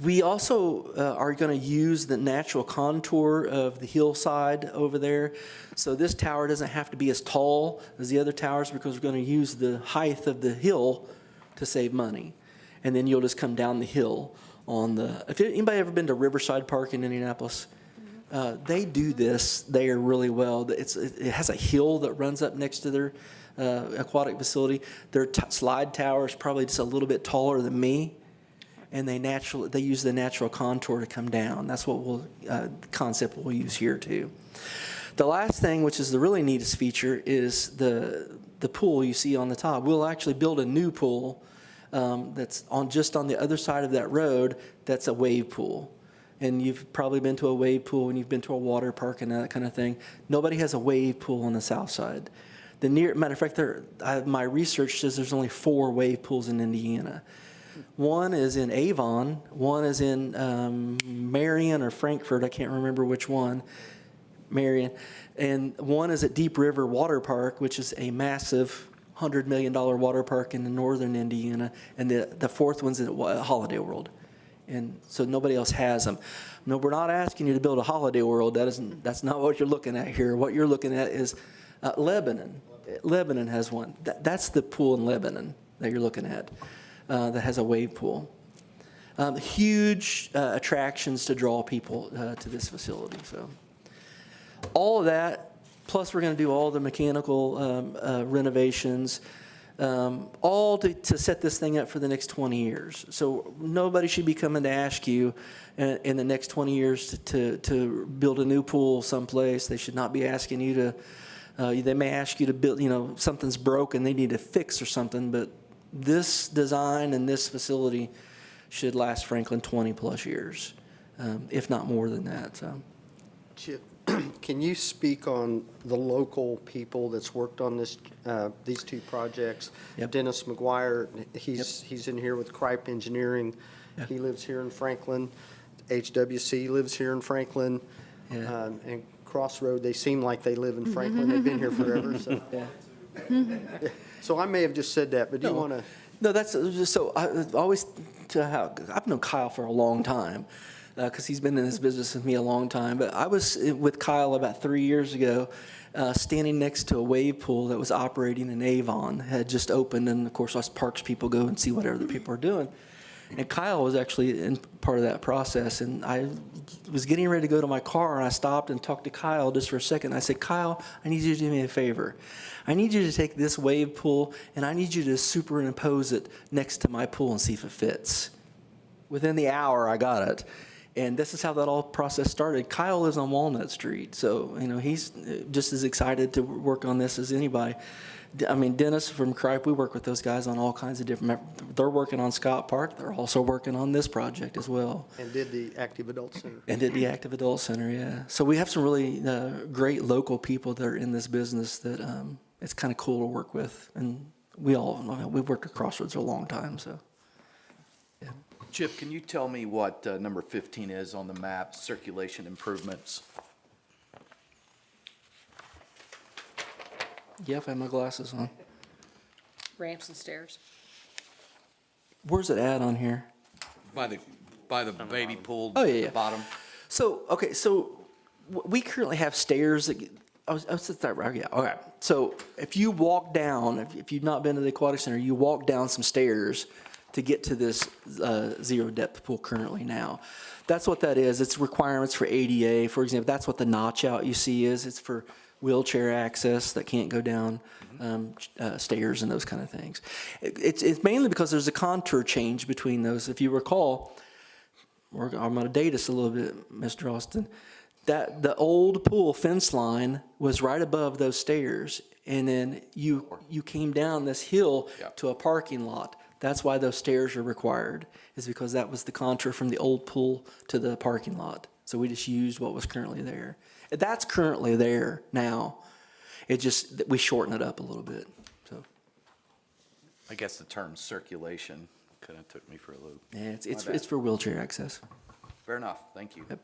We also are going to use the natural contour of the hillside over there. So this tower doesn't have to be as tall as the other towers because we're going to use the height of the hill to save money. And then you'll just come down the hill on the, if anybody ever been to Riverside Park in Indianapolis? They do this there really well. It has a hill that runs up next to their aquatic facility. Their slide tower is probably just a little bit taller than me. And they use the natural contour to come down. That's what concept we'll use here too. The last thing, which is the really neatest feature, is the pool you see on the top. We'll actually build a new pool that's just on the other side of that road. That's a wave pool. And you've probably been to a wave pool and you've been to a water park and that kind of thing. Nobody has a wave pool on the south side. Matter of fact, my research says there's only 4 wave pools in Indiana. One is in Avon, one is in Marion or Frankfurt, I can't remember which one, Marion, and one is at Deep River Water Park, which is a massive $100 million water park in northern Indiana, and the fourth one's at Holiday World. And so nobody else has them. No, we're not asking you to build a Holiday World. That's not what you're looking at here. What you're looking at is Lebanon. Lebanon has one. That's the pool in Lebanon that you're looking at. That has a wave pool. Huge attractions to draw people to this facility. So all of that, plus we're going to do all the mechanical renovations, all to set this thing up for the next 20 years. So nobody should be coming to ask you in the next 20 years to build a new pool someplace. They should not be asking you to, they may ask you to build, something's broken, they need to fix or something, but this design and this facility should last Franklin 20 plus years, if not more than that. So. Chip, can you speak on the local people that's worked on these 2 projects? Yep. Dennis McGuire, he's in here with Kripe Engineering. Yep. He lives here in Franklin. HWC lives here in Franklin. Yeah. And Crossroad, they seem like they live in Franklin. They've been here forever. So. Yeah. So I may have just said that, but do you want to? No, that's just so I've known Kyle for a long time because he's been in this business with me a long time. But I was with Kyle about 3 years ago, standing next to a wave pool that was operating in Avon, had just opened, and of course us parks people go and see whatever the people are doing. And Kyle was actually in part of that process, and I was getting ready to go to my car, and I stopped and talked to Kyle just for a second. I said, Kyle, I need you to do me a favor. I need you to take this wave pool, and I need you to superimpose it next to my pool and see if it fits. Within the hour, I got it. And this is how that all process started. Kyle lives on Walnut Street, so he's just as excited to work on this as anybody. I mean, Dennis from Kripe, we work with those guys on all kinds of different, they're working on Scott Park. They're also working on this project as well. And did the Active Adult Center. And did the Active Adult Center, yeah. So we have some really great local people that are in this business that it's kind of cool to work with. And we've worked at Crossroads for a long time, so. Yeah. Chip, can you tell me what number 15 is on the map, circulation improvements? Yeah, if I have my glasses on. Ramps and stairs. Where's it at on here? By the baby pool Oh, yeah, at yeah. the bottom? So, okay, so we currently have stairs that, I was at that right, yeah, okay. So if you walk down, if you've not been to the aquatic center, you walk down some stairs to get to this zero depth pool currently now. That's what that is. It's requirements for ADA, for example. That's what the notch out you see is. It's for wheelchair access that can't go down stairs and those kind of things. It's mainly because there's a contour change between those. If you recall, I'm going to date us a little bit, Mr. Austin, that the old pool fence line was right above those stairs, and then you came down this hill to a parking lot. That's why those stairs are required, is because that was the contour from the old pool to the parking lot. So we just used what was currently there. That's currently there now. We shorten it up a little bit. So I guess the term circulation kind of took me for a loop. yeah, My bad. it's for wheelchair access. Fair enough, thank you. Yep.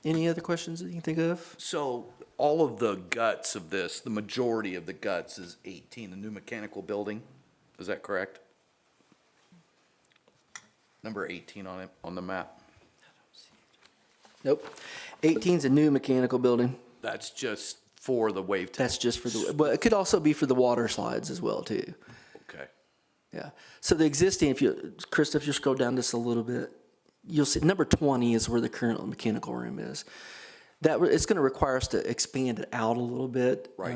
Any other questions that you can think of? So all of the guts of this, the majority of the guts is 18, the new mechanical building, is that correct? Number 18 on it, on the map. Nope. 18's a new mechanical building. That's just for the wave tank. That's just for the, but it could also be for the water slides as well, too. Okay. Yeah. So the existing, Krista, if you scroll down just a little bit, you'll see number 20 is where the current mechanical room is. It's going to require us to expand it out a little bit. Right.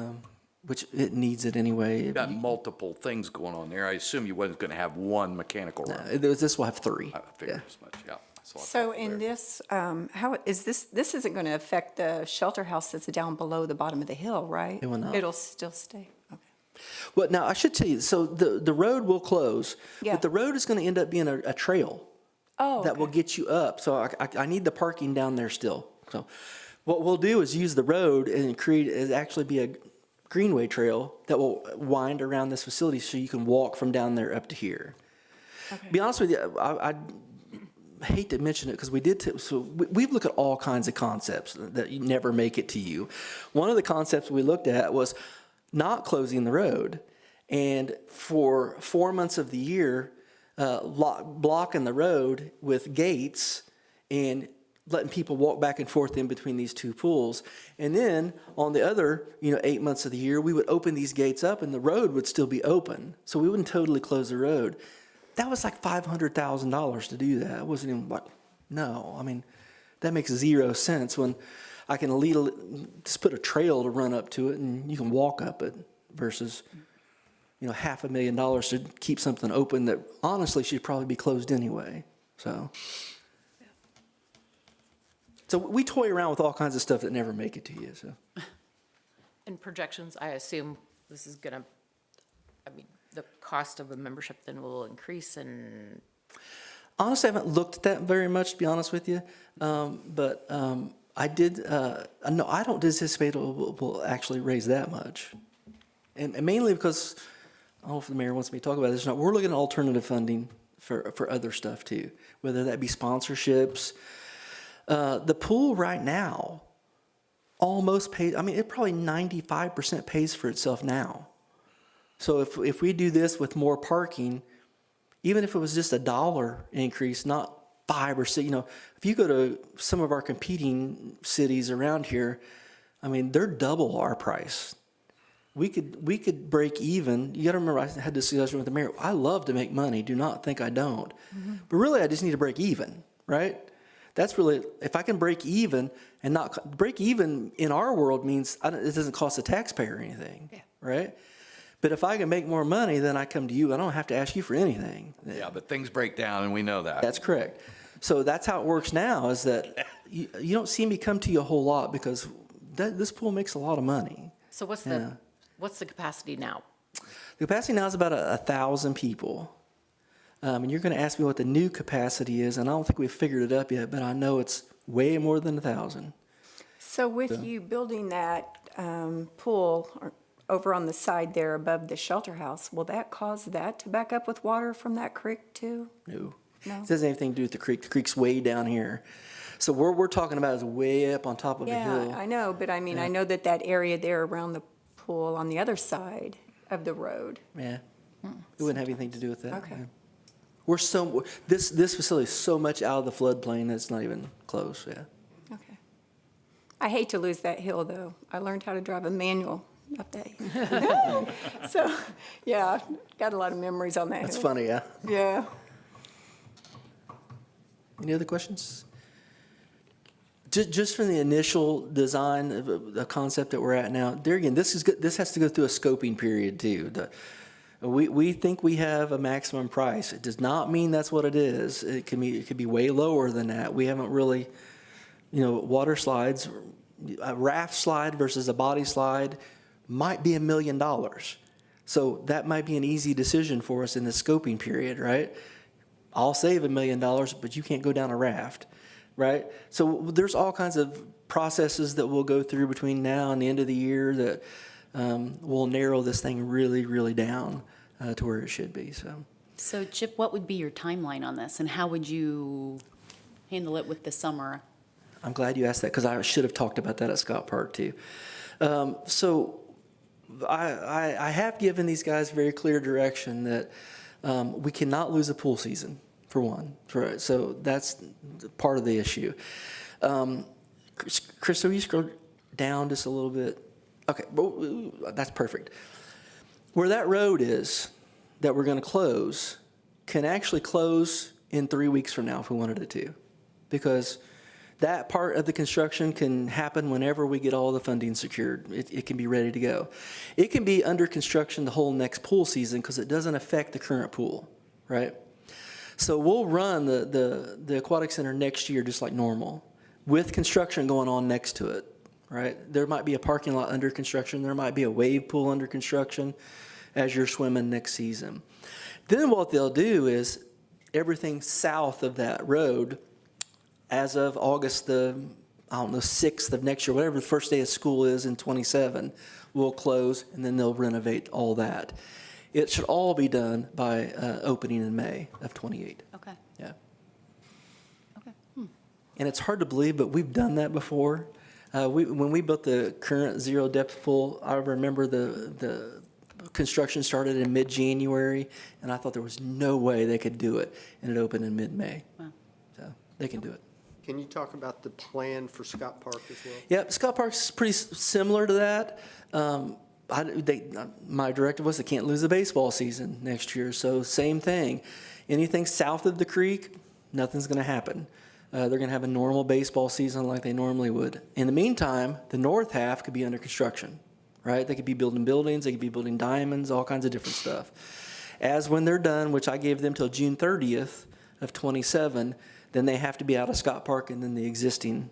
Which it needs it anyway. You've got multiple things going on there. I assume you wasn't going to have one mechanical room. This will have 3. I figured Yeah. as much, yeah. So I So thought in there. this, how is this isn't going to affect the shelter house that's down below the bottom of the hill, right? It will not. It'll still stay, okay. Well, now I should tell you, so the road will close, Yeah. but the road is going to end up being a trail Oh, that will okay. get you up. So I need the parking down there still. So what we'll do is use the road and actually be a greenway trail that will wind around this facility so you can walk from down there up to here. Okay. Be honest with you, I hate to mention it because we've looked at all kinds of concepts that you never make it to you. One of the concepts we looked at was not closing the road, and for 4 months of the year, blocking the road with gates and letting people walk back and forth in between these 2 pools. And then on the other, 8 months of the year, we would open these gates up and the road would still be open. So we wouldn't totally close the road. That was like $500,000 to do that. It wasn't even like, no, I mean, that makes 0 sense when I can just put a trail to run up to it and you can walk up it versus, $500,000 to keep something open that honestly should probably be closed anyway. So we toy around with all kinds of stuff that never make it to you, so. In projections, I assume this is gonna, the cost of a membership then will increase and, Honestly, I haven't looked at that very much, to be honest with you. But I did, no, I don't anticipate it will actually raise that much. And mainly because, I don't know if the mayor wants me to talk about this or not, we're looking at alternative funding for other stuff too, whether that be sponsorships. The pool right now almost pays, it probably 95% pays for itself now. So if we do this with more parking, even if it was just $1 increase, not 5 or 6, if you go to some of our competing cities around here, they're double our price. We could break even. You got to remember, I had this discussion with the mayor. I love to make money. Do not think I don't. Mm-hmm. But really, I just need to break even, right? That's really, if I can break even and not break even in our world means it doesn't cost the taxpayer anything, right? But if I can make more money, then I come to you. I don't have to ask you for anything. Yeah, but things break down and we know that. That's correct. So that's how it works now is that you don't see me come to you a whole lot because this pool makes a lot of money. so what's the capacity now? The capacity now is about 1,000 people. And you're going to ask me what the new capacity is, and I don't think we've figured it up yet, but I know it's way more than 1,000. So with you building that pool over on the side there above the shelter house, will that cause that to back up with water from that creek too? No. No? It doesn't have anything to do with the creek. The creek's way down here. So what we're talking about is way up on top of a hill. Yeah, I know, but I know that area there around the pool on the other side of the road. Yeah. It wouldn't have anything to do with that. Okay. Yeah. This facility is so much out of the floodplain that it's not even close, yeah. Okay. I hate to lose that hill, though. I learned how to drive a manual up that hill. So, yeah, got a lot of memories on that That's hill. funny, yeah. Yeah. Any other questions? Just from the initial design of the concept that we're at now, there again, this has to go through a scoping period too. We think we have a maximum price. It does not mean that's what it is. It could be way lower than that. We haven't really, water slides, a raft slide versus a body slide might be $1 million. So that might be an easy decision for us in the scoping period, right? I'll save $1 million, but you can't go down a raft, right? So there's all kinds of processes that we'll go through between now and the end of the year that will narrow this thing really, really down to where it should be. So Chip, what would be your timeline on this, and how would you handle it with the summer? I'm glad you asked that because I should have talked about that at Scott Park too. So I have given these guys very clear direction that we cannot lose a pool season. for one. So that's part of the issue. Chris, will you scroll down just a little bit? Okay, that's perfect. Where that road is that we're going to close can actually close in 3 weeks from now if we wanted it to, because that part of the construction can happen whenever we get all the funding secured. It can be ready to go. It can be under construction the whole next pool season because it doesn't affect the current pool, right? So we'll run the aquatic center next year just like normal, with construction going on next to it, right? There might be a parking lot under construction. There might be a wave pool under construction as you're swimming next season. Then what they'll do is everything south of that road, as of August 6th of next year, whatever the first day of school is in 27, will close, and then they'll renovate all that. It should all be done by opening in May of 28. Okay. Yeah. Okay. And it's hard to believe, but we've done that before. When we built the current zero depth pool, I remember the construction started in mid-January, and I thought there was no way they could do it, and it opened in mid-May. Wow. So they can do it. Can you talk about the plan for Scott Park as well? Yep, Scott Park's pretty similar to that. My directive was they can't lose the baseball season next year, so same thing. Anything south of the creek, nothing's going to happen. They're going to have a normal baseball season like they normally would. In the meantime, the north half could be under construction, right? They could be building buildings, they could be building diamonds, all kinds of different stuff. As when they're done, which I gave them till June 30th of 27, then they have to be out of Scott Park, and then the existing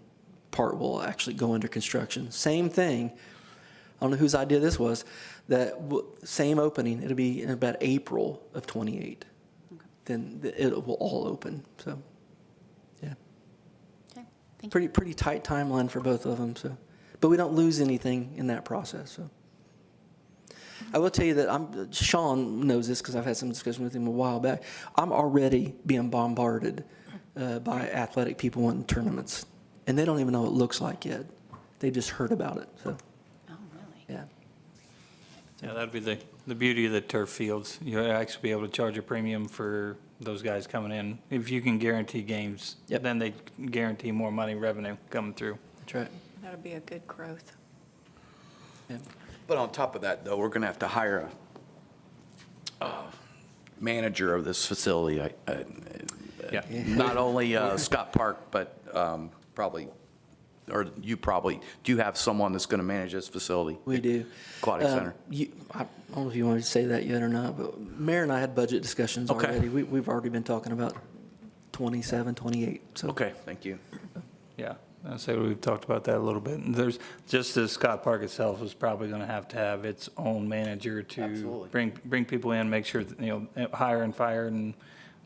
part will actually go under construction. Same thing. I don't know whose idea this was. Same opening. It'll be in about April of 28. Okay. Then it will all open. So, yeah. Okay. Thank you. Pretty tight timeline for both of them. So, but we don't lose anything in that process. So, I will tell you that Sean knows this because I've had some discussion with him a while back. I'm already being bombarded by athletic people wanting tournaments, and they don't even know what it looks like yet. They just heard about it. So, Oh, really? yeah. Yeah, that'd be the beauty of the turf fields. You'll actually be able to charge a premium for those guys coming in. If you can guarantee games, Yep. then they guarantee more money revenue coming through. That's right. That'll be a good growth. Yeah. But on top of that, though, we're going to have to hire a manager of this facility. Yeah. Not only Scott Park, but probably, or you probably, do you have someone that's going to manage this facility? We do. Aquatic Center? I don't know if you want to say that yet or not, but Mayor and I had budget discussions Okay. already. We've already been talking about 27, 28. So. Okay, thank you. Yeah, I'd say we've talked about that a little bit. And there's, just as Scott Park itself is probably going to have its own manager to Absolutely. bring people in, make sure, that, hire and fire, and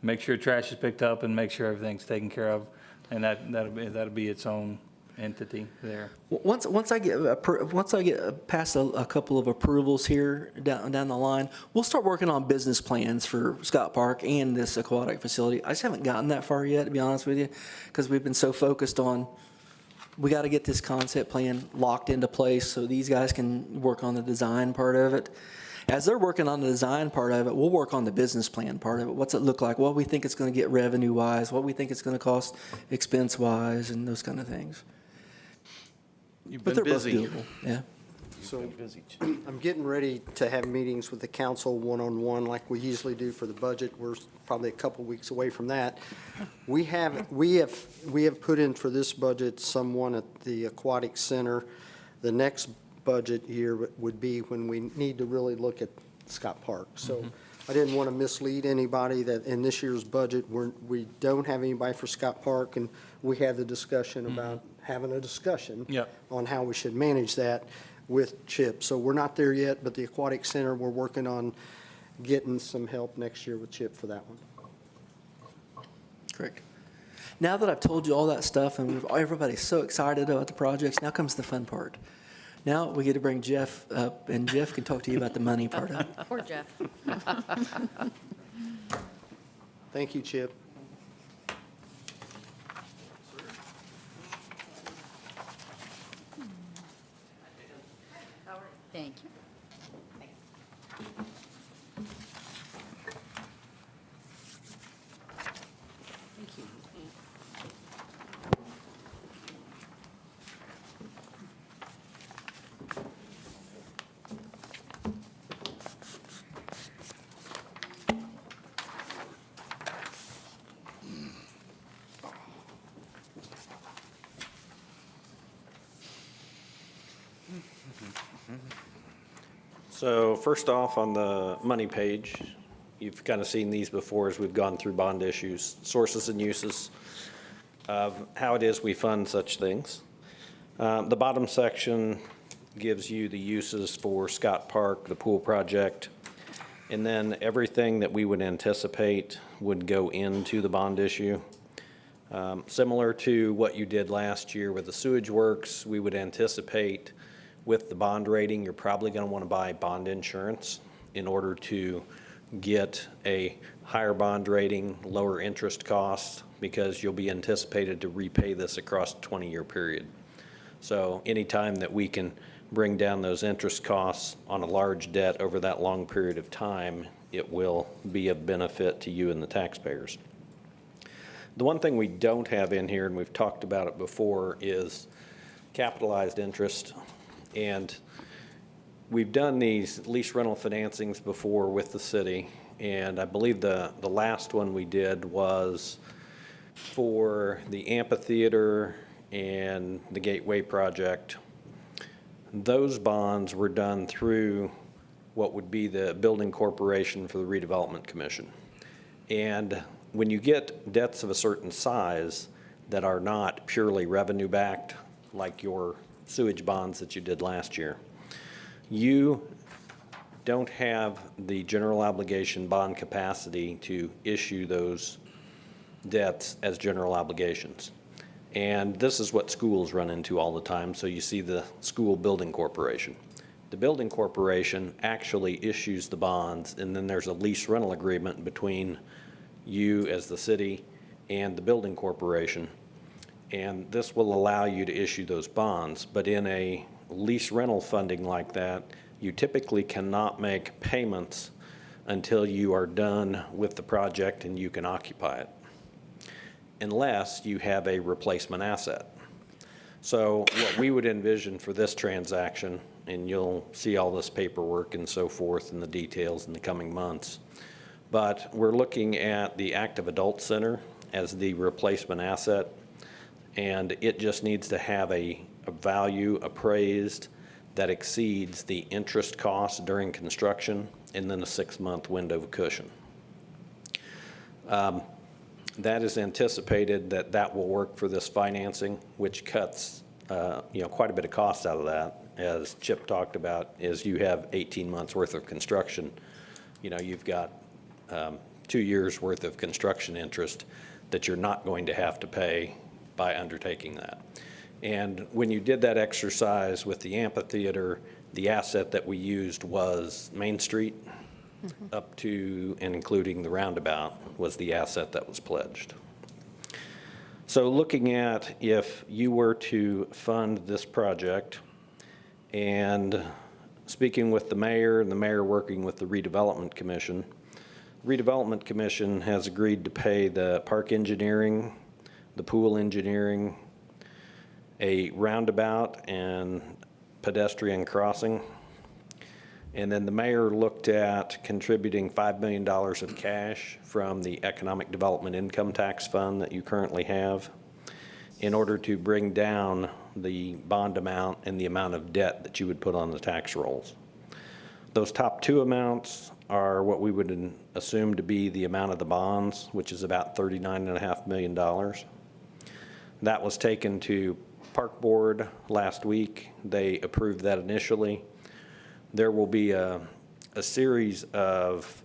make sure trash is picked up and make sure everything's taken care of. And that'll be its own entity there. Once I get past a couple of approvals here down the line, we'll start working on business plans for Scott Park and this aquatic facility. I just haven't gotten that far yet, to be honest with you, because we've been so focused on, we got to get this concept plan locked into place so these guys can work on the design part of it. As they're working on the design part of it, we'll work on the business plan part of it. What's it look like? What we think it's going to get revenue-wise, what we think it's going to cost expense-wise, and those kind of things. You've But been they're both busy. doable, yeah. So I'm getting ready to have meetings with the council one-on-one like we usually do for the budget. We're probably a couple weeks away from that. We have put in for this budget someone at the Aquatic Center. The next budget year would be when we need to really look at Scott Park. So I didn't want to mislead anybody that in this year's budget, we don't have anybody for Scott Park, and we had the discussion about having a discussion Yep. on how we should manage that with CHIP. So we're not there yet, but the Aquatic Center, we're working on getting some help next year with CHIP for that one. Correct. Now that I've told you all that stuff and everybody's so excited about the projects, now comes the fun part. Now we get to bring Jeff up, and Jeff can talk to you about the money part of it. Poor Jeff. Thank you, Chip. Thank you. So first off, on the money page, you've kind of seen these before as we've gone through bond issues, sources and uses of how it is we fund such things. The bottom section gives you the uses for Scott Park, the pool project, and then everything that we would anticipate would go into the bond issue. Similar to what you did last year with the sewage works, we would anticipate with the bond rating, you're probably going to want to buy bond insurance in order to get a higher bond rating, lower interest costs, because you'll be anticipated to repay this across a 20-year period. So anytime that we can bring down those interest costs on a large debt over that long period of time, it will be of benefit to you and the taxpayers. The one thing we don't have in here, and we've talked about it before, is capitalized interest. And we've done these lease rental financings before with the city, and I believe the last one we did was for the amphitheater and the Gateway project. Those bonds were done through what would be the Building Corporation for the Redevelopment Commission. And when you get debts of a certain size that are not purely revenue-backed, like your sewage bonds that you did last year, you don't have the general obligation bond capacity to issue those debts as general obligations. And this is what schools run into all the time. So you see the school building corporation. The building corporation actually issues the bonds, and then there's a lease rental agreement between you as the city and the building corporation. And this will allow you to issue those bonds. But in a lease rental funding like that, you typically cannot make payments until you are done with the project and you can occupy it, unless you have a replacement asset. So what we would envision for this transaction, and you'll see all this paperwork and so forth and the details in the coming months, but we're looking at the active adult center as the replacement asset, and it just needs to have a value appraised that exceeds the interest cost during construction, and then a 6-month window of cushion. That is anticipated that will work for this financing, which cuts quite a bit of cost out of that. As Chip talked about, is you have 18 months worth of construction. You've got 2 years worth of construction interest that you're not going to have to pay by undertaking that. And when you did that exercise with the amphitheater, the asset that we used was Main Street, up to and including the roundabout was the asset that was pledged. So looking at if you were to fund this project, and speaking with the mayor and the mayor working with the redevelopment commission, redevelopment commission has agreed to pay the park engineering, the pool engineering, a roundabout and pedestrian crossing. And then the mayor looked at contributing $5 million of cash from the Economic Development Income Tax Fund that you currently have in order to bring down the bond amount and the amount of debt that you would put on the tax rolls. Those top two amounts are what we would assume to be the amount of the bonds, which is about $39.5 million. That was taken to Park Board last week. They approved that initially. There will be a series of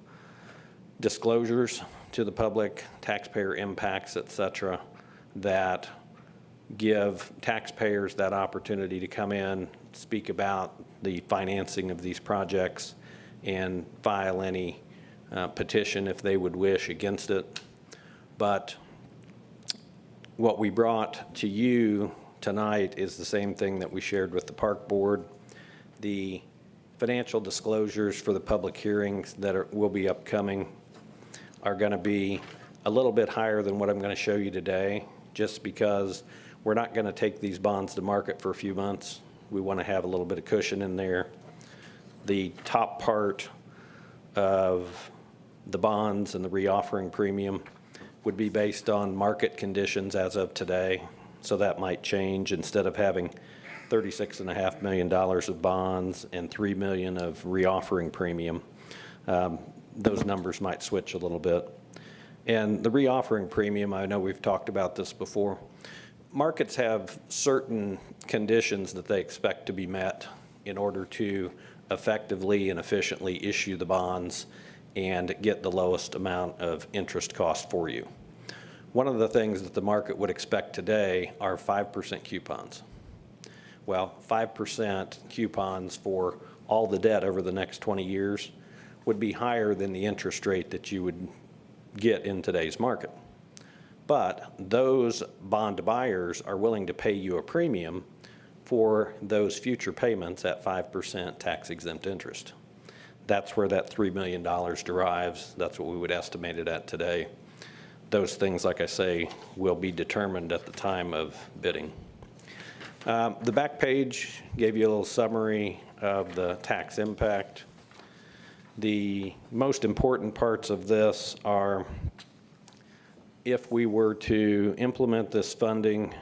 disclosures to the public, taxpayer impacts, et cetera, that give taxpayers that opportunity to come in, speak about the financing of these projects, and file any petition if they would wish against it. But what we brought to you tonight is the same thing that we shared with the Park Board. The financial disclosures for the public hearings that will be upcoming are going to be a little bit higher than what I'm going to show you today, just because we're not going to take these bonds to market for a few months. We want to have a little bit of cushion in there. The top part of the bonds and the reoffering premium would be based on market conditions as of today. So that might change. Instead of having $36.5 million of bonds, and $3 million of reoffering premium. Those numbers might switch a little bit. And the reoffering premium, I know we've talked about this before. Markets have certain conditions that they expect to be met in order to effectively and efficiently issue the bonds and get the lowest amount of interest cost for you. One of the things that the market would expect today are 5% coupons. Well, 5% coupons for all the debt over the next 20 years would be higher than the interest rate that you would get in today's market. But those bond buyers are willing to pay you a premium for those future payments at 5% tax-exempt interest. That's where that $3 million derives. That's what we would estimate it at today. Those things, like I say, will be determined at the time of bidding. The back page gave you a little summary of the tax impact. The most important parts of this are, if we were to implement this funding,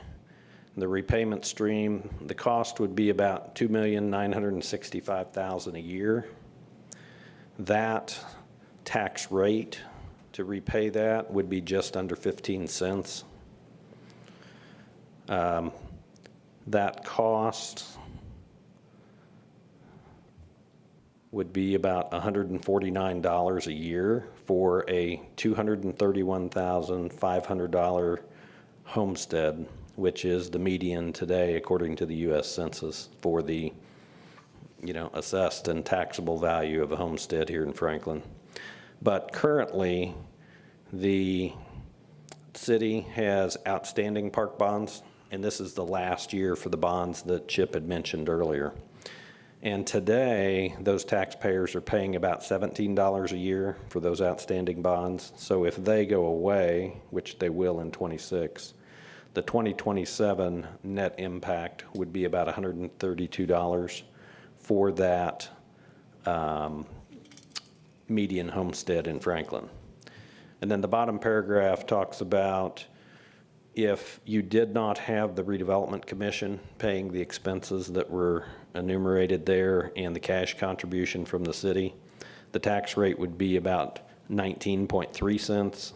the repayment stream, the cost would be about $2,965,000 a year. That tax rate to repay that would be just under 15 cents. That cost would be about $149 a year for a $231,500 homestead, which is the median today according to the U.S. Census for the, assessed and taxable value of a homestead here in Franklin. But currently, the city has outstanding park bonds, and this is the last year for the bonds that Chip had mentioned earlier. And today, those taxpayers are paying about $17 a year for those outstanding bonds. So if they go away, which they will in '26, the 2027 net impact would be about $132 for that median homestead in Franklin. And then the bottom paragraph talks about if you did not have the redevelopment commission paying the expenses that were enumerated there and the cash contribution from the city, the tax rate would be about 19.3 cents.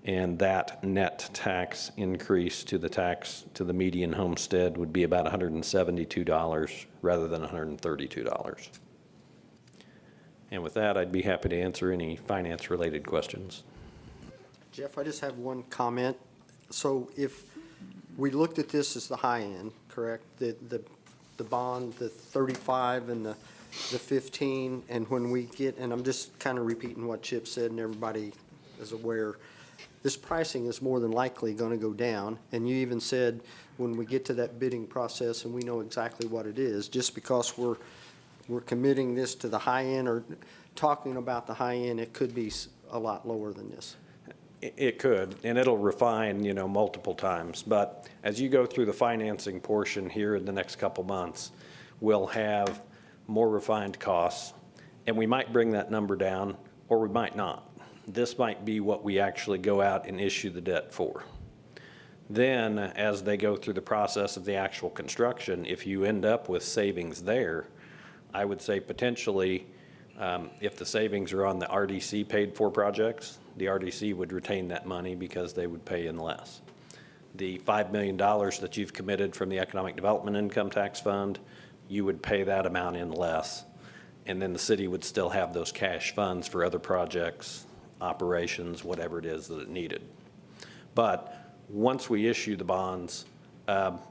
And that net tax increase to the median homestead would be about $172 rather than $132. And with that, I'd be happy to answer any finance-related questions. Jeff, I just have one comment. So if we looked at this as the high end, correct? The bond, the 35 and the 15, and when we get, and I'm just kind of repeating what Chip said and everybody is aware, this pricing is more than likely going to go down. And you even said when we get to that bidding process and we know exactly what it is, just because we're committing this to the high end or talking about the high end, it could be a lot lower than this. It could, and it'll refine, multiple times. But as you go through the financing portion here in the next couple months, we'll have more refined costs, and we might bring that number down, or we might not. This might be what we actually go out and issue the debt for. Then, as they go through the process of the actual construction, if you end up with savings there, I would say potentially, if the savings are on the RDC paid for projects, the RDC would retain that money because they would pay in less. The $5 million that you've committed from the Economic Development Income Tax Fund, you would pay that amount in less. And then the city would still have those cash funds for other projects, operations, whatever it is that it needed. But once we issue the bonds,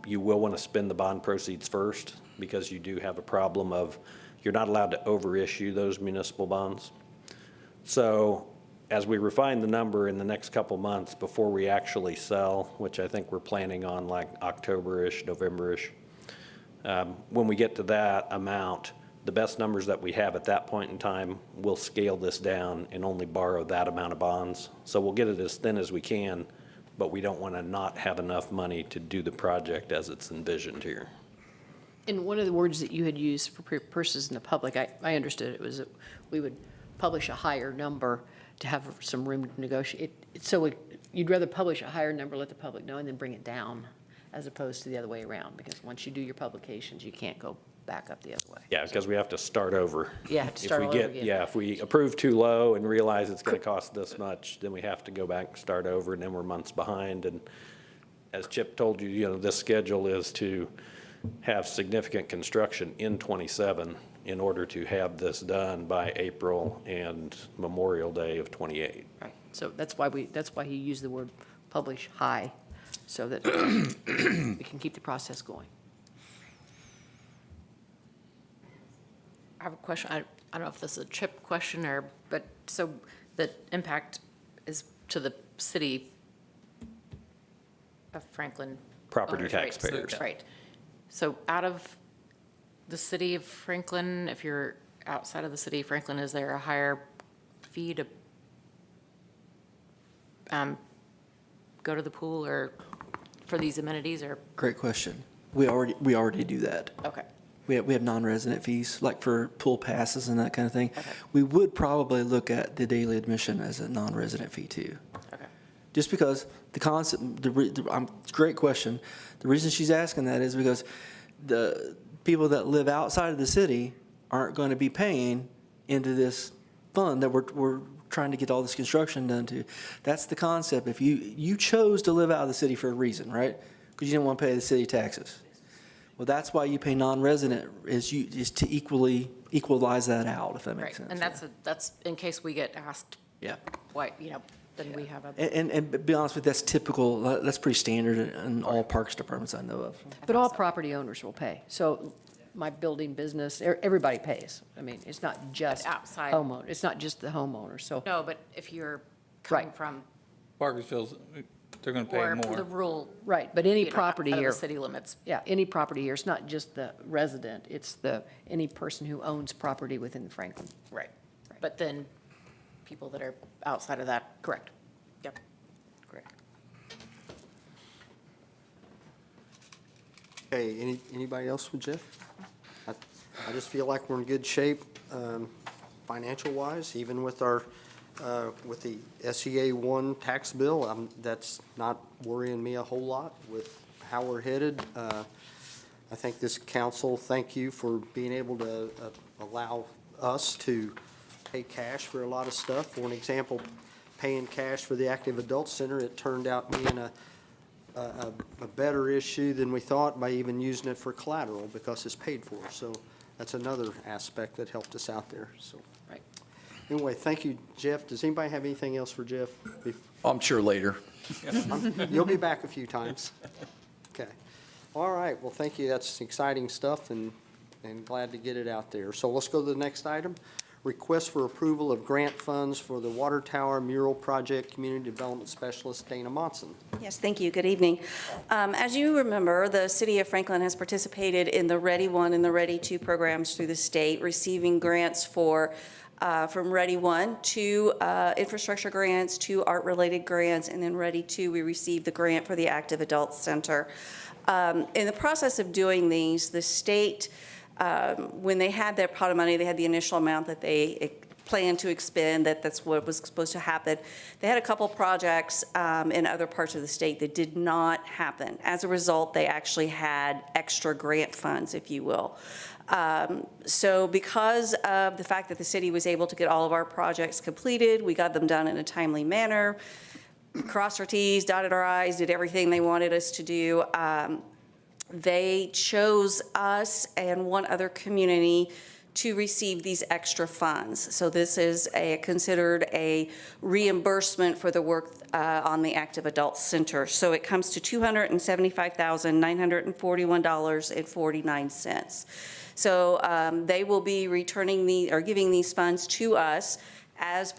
you will want to spend the bond proceeds first because you do have a problem of you're not allowed to overissue those municipal bonds. So as we refine the number in the next couple months before we actually sell, which I think we're planning on like October-ish, November-ish, when we get to that amount, the best numbers that we have at that point in time, we'll scale this down and only borrow that amount of bonds. So we'll get it as thin as we can, but we don't want to not have enough money to do the project as it's envisioned here. And one of the words that you had used for purchases in the public, I understood it was that we would publish a higher number to have some room to negotiate. So you'd rather publish a higher number, let the public know, and then bring it down as opposed to the other way around, because once you do your publications, you can't go back up the other way. Yeah, because we have to start over. Yeah, have to If start we all over get- again. Yeah, if we approve too low and realize it's going to cost this much, then we have to go back and start over, and then we're months behind. And as Chip told you, this schedule is to have significant construction in '27 in order to have this done by April and Memorial Day of '28. Right, so that's why he used the word publish high, so that we can keep the process going. I have a question. I don't know if this is a Chip question but so the impact is to the city of Franklin. Property owners, right? taxpayers. Right. So out of the city of Franklin, if you're outside of the city of Franklin, is there a higher fee to go to the pool or for these amenities or? Great question. We already do that. Okay. We have non-resident fees, like for pool passes and that kind of thing. We would probably look at the daily admission as a non-resident fee too. Okay. Just because the concept, great question. The reason she's asking that is because the people that live outside of the city aren't going to be paying into this fund that we're trying to get all this construction done to. That's the concept. If you chose to live out of the city for a reason, right? Because you didn't want to pay the city taxes. Well, that's why you pay non-resident is to equalize that out, if that makes Right. sense. And that's in case we get asked. Yeah. Why, then we have a. And to be honest with you, that's typical, that's pretty standard in all parks departments I know of. But all property owners will pay. So my building business, everybody pays. I mean, it's not just outside- homeowner, it's not just the homeowner, so. No, but if you're coming Right. from. Parkersville's, they're gonna pay Or more. the rural. Right, but any you know, property out of here. the city limits. Yeah, any property here, it's not just the resident, it's any person who owns property within Franklin. Right. But then people that are outside of that. Correct. Yep. Correct. Okay, anybody else with Jeff? I just feel like we're in good shape, financial-wise, even with our, with the SEA 1 tax bill. That's not worrying me a whole lot with how we're headed. I think this council, thank you for being able to allow us to pay cash for a lot of stuff. For an example, paying cash for the Active Adult Center, it turned out being a better issue than we thought by even using it for collateral because it's paid for. So that's another aspect that helped us out there, so. Right. Anyway, thank you, Jeff. Does anybody have anything else for Jeff? I'm sure later. You'll be back a few times. Okay. All right, well, thank you. That's exciting stuff and glad to get it out there. So let's go to the next item. Request for approval of grant funds for the Water Tower Mural Project Community Development Specialist Dana Monson. Yes, thank you. Good evening. As you remember, the City of Franklin has participated in the Ready 1 and the Ready 2 programs through the state, receiving grants from Ready 1 to infrastructure grants, to art-related grants, and then Ready 2, we received the grant for the Active Adult Center. In the process of doing these, the state, when they had their pot of money, they had the initial amount that they planned to expend, that's what was supposed to happen. They had a couple projects in other parts of the state that did not happen. As a result, they actually had extra grant funds, if you will. So because of the fact that the city was able to get all of our projects completed, we got them done in a timely manner, crossed our Ts, dotted our Is, did everything they wanted us to do. They chose us and one other community to receive these extra funds. So this is considered a reimbursement for the work on the Active Adult Center. So it comes to $275,941.49. So they will be returning giving these funds to us as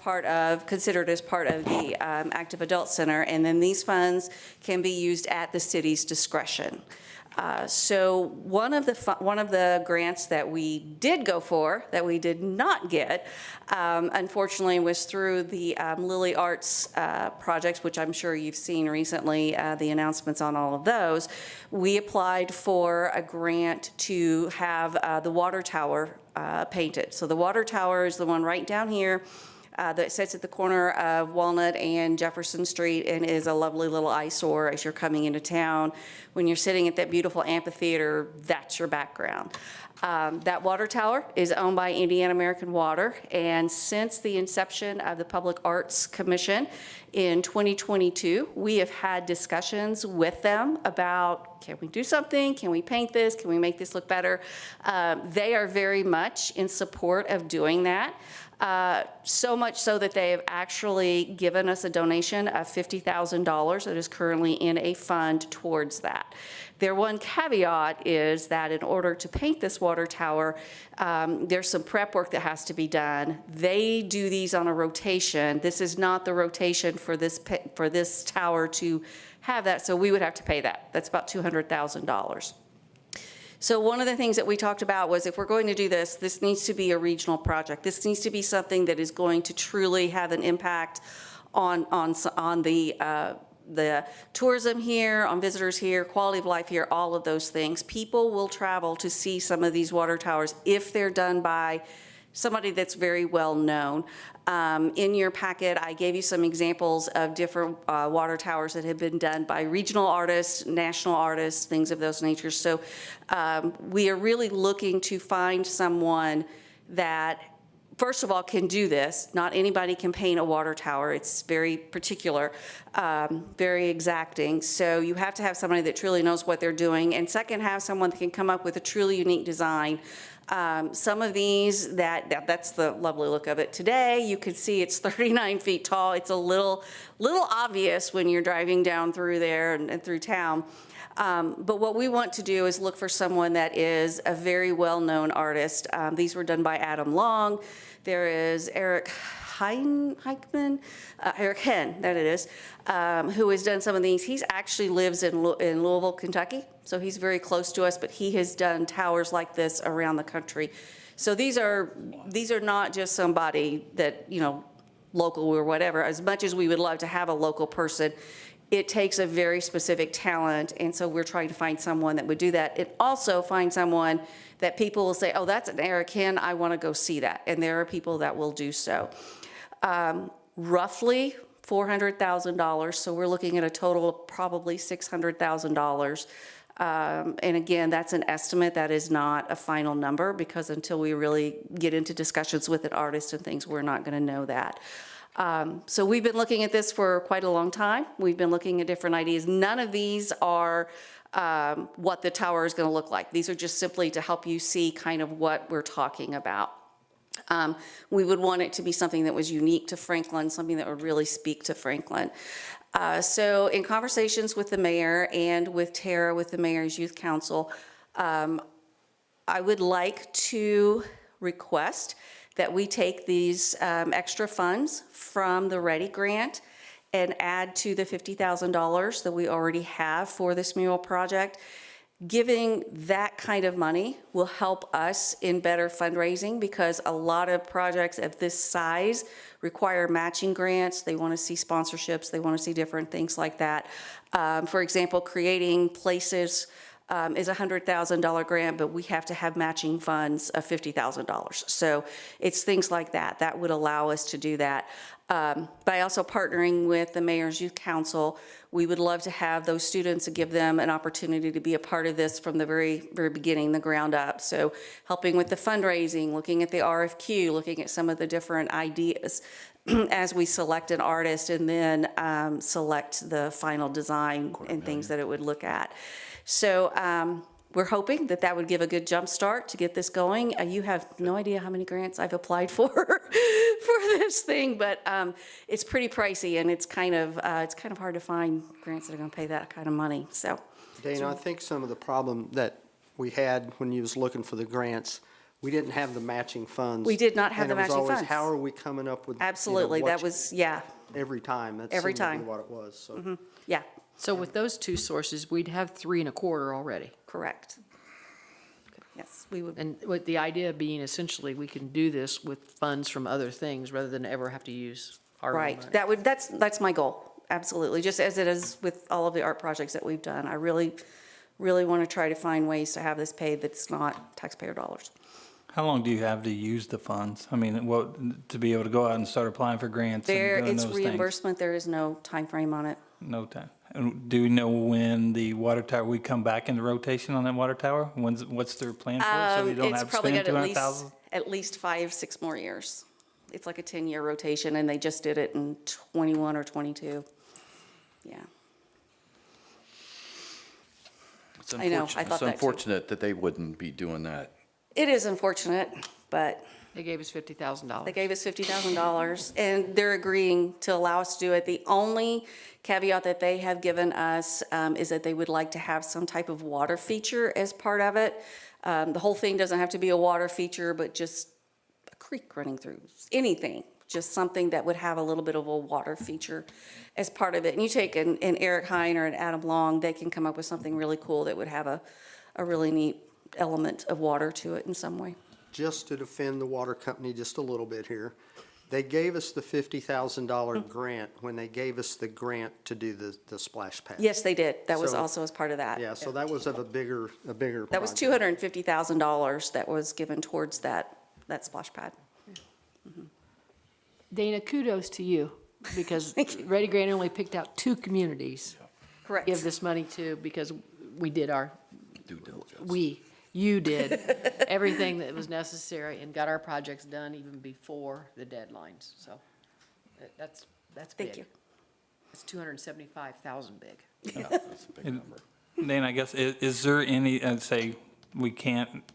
considered as part of the Active Adult Center, and then these funds can be used at the city's discretion. So one of the grants that we did go for, that we did not get, unfortunately, was through the Lilly Arts projects, which I'm sure you've seen recently, the announcements on all of those. We applied for a grant to have the water tower painted. So the water tower is the one right down here. that sits at the corner of Walnut and Jefferson Street and is a lovely little eyesore as you're coming into town. When you're sitting at that beautiful amphitheater, that's your background. That water tower is owned by Indiana American Water, and since the inception of the Public Arts Commission in 2022, we have had discussions with them about, can we do something? Can we paint this? Can we make this look better? They are very much in support of doing that. So much so that they have actually given us a donation of $50,000 that is currently in a fund towards that. Their one caveat is that in order to paint this water tower, there's some prep work that has to be done. They do these on a rotation. This is not the rotation for this tower to have that, so we would have to pay that. That's about $200,000. So one of the things that we talked about was if we're going to do this, this needs to be a regional project. This needs to be something that is going to truly have an impact on the tourism here, on visitors here, quality of life here, all of those things. People will travel to see some of these water towers if they're done by somebody that's very well known. In your packet, I gave you some examples of different water towers that have been done by regional artists, national artists, things of those natures. So we are really looking to find someone that, first of all, can do this. Not anybody can paint a water tower. It's very particular, very exacting. So you have to have somebody that truly knows what they're doing. And second, have someone that can come up with a truly unique design. Some of these, that's the lovely look of it. Today, you can see it's 39 feet tall. It's a little obvious when you're driving down through there and through town. But what we want to do is look for someone that is a very well-known artist. These were done by Adam Long. There is Eric Eric Henn, that it is, who has done some of these. He actually lives in Louisville, Kentucky, so he's very close to us, but he has done towers like this around the country. So these are not just somebody that, local or whatever. As much as we would love to have a local person, it takes a very specific talent, and so we're trying to find someone that would do that. And also find someone that people will say, oh, that's an Eric Henn, I want to go see that. And there are people that will do so. Roughly $400,000, so we're looking at a total of probably $600,000. And again, that's an estimate. That is not a final number, because until we really get into discussions with an artist and things, we're not going to know that. So we've been looking at this for quite a long time. We've been looking at different ideas. None of these are what the tower is going to look like. These are just simply to help you see kind of what we're talking about. We would want it to be something that was unique to Franklin, something that would really speak to Franklin. So in conversations with the mayor and with Tara, with the Mayor's Youth Council, I would like to request that we take these extra funds from the READY grant and add to the $50,000 that we already have for this mural project. Giving that kind of money will help us in better fundraising, because a lot of projects of this size require matching grants. They want to see sponsorships. They want to see different things like that. For example, creating places is a $100,000 grant, but we have to have matching funds of $50,000. So it's things like that that would allow us to do that. By also partnering with the Mayor's Youth Council, we would love to have those students and give them an opportunity to be a part of this from the very, very beginning, the ground up. So helping with the fundraising, looking at the RFQ, looking at some of the different ideas as we select an artist, and then select the final design and things that it would look at. So we're hoping that that would give a good jump start to get this going. You have no idea how many grants I've applied for this thing, but it's pretty pricey, and it's kind of hard to find grants that are going to pay that kind of money. So, Dana, I think some of the problem that we had when you was looking for the grants, we didn't have the matching funds. We did not have the matching And it was always, funds. how are we coming up with? Absolutely, that was, yeah. Every time. That Every seemed to be time. what it was, so. Yeah, So with those two sources, we'd have 3.25 already. correct. Yes, we would. And with the idea being essentially, we can do this with funds from other things rather than ever have to use our own Right, money. that's my goal, absolutely, just as it is with all of the art projects that we've done. I really want to try to find ways to have this paid that's not taxpayer dollars. How long do you have to use the funds? I mean, what, to be able to go out and start applying for grants and There, doing it's those things? reimbursement, there is no time frame on it. No time. And do you know when the water tower, we come back into rotation on that water tower? What's their plan for it, so they don't It's have to probably spend got $200,000? at least 5-6 more years. It's like a 10-year rotation, and they just did it in 21 or 22. Yeah. It's I know, I unfortunate- thought It's that too. unfortunate that they wouldn't be doing that. It is unfortunate, but They gave us $50,000. they gave us $50,000, and they're agreeing to allow us to do it. The only caveat that they have given us is that they would like to have some type of water feature as part of it. The whole thing doesn't have to be a water feature, but just a creek running through, anything, just something that would have a little bit of a water feature as part of it. And you take an Eric Hine or an Adam Long, they can come up with something really cool that would have a really neat element of water to it in some way. Just to defend the water company just a little bit here, they gave us the $50,000 grant when they gave us the grant to do the splash pad. Yes, they did. That was So- also as part of that. Yeah, so that was of a bigger That was project. $250,000 that was given towards that splash pad. Dana, kudos to you, because Ready Grant only picked out 2 communities Correct. to give this money to, because we did our, Due diligence. you did everything that was necessary and got our projects done even before the deadlines, so that's big. Thank you. It's 275,000 big. That's a big number. Then I guess, is there any, say, we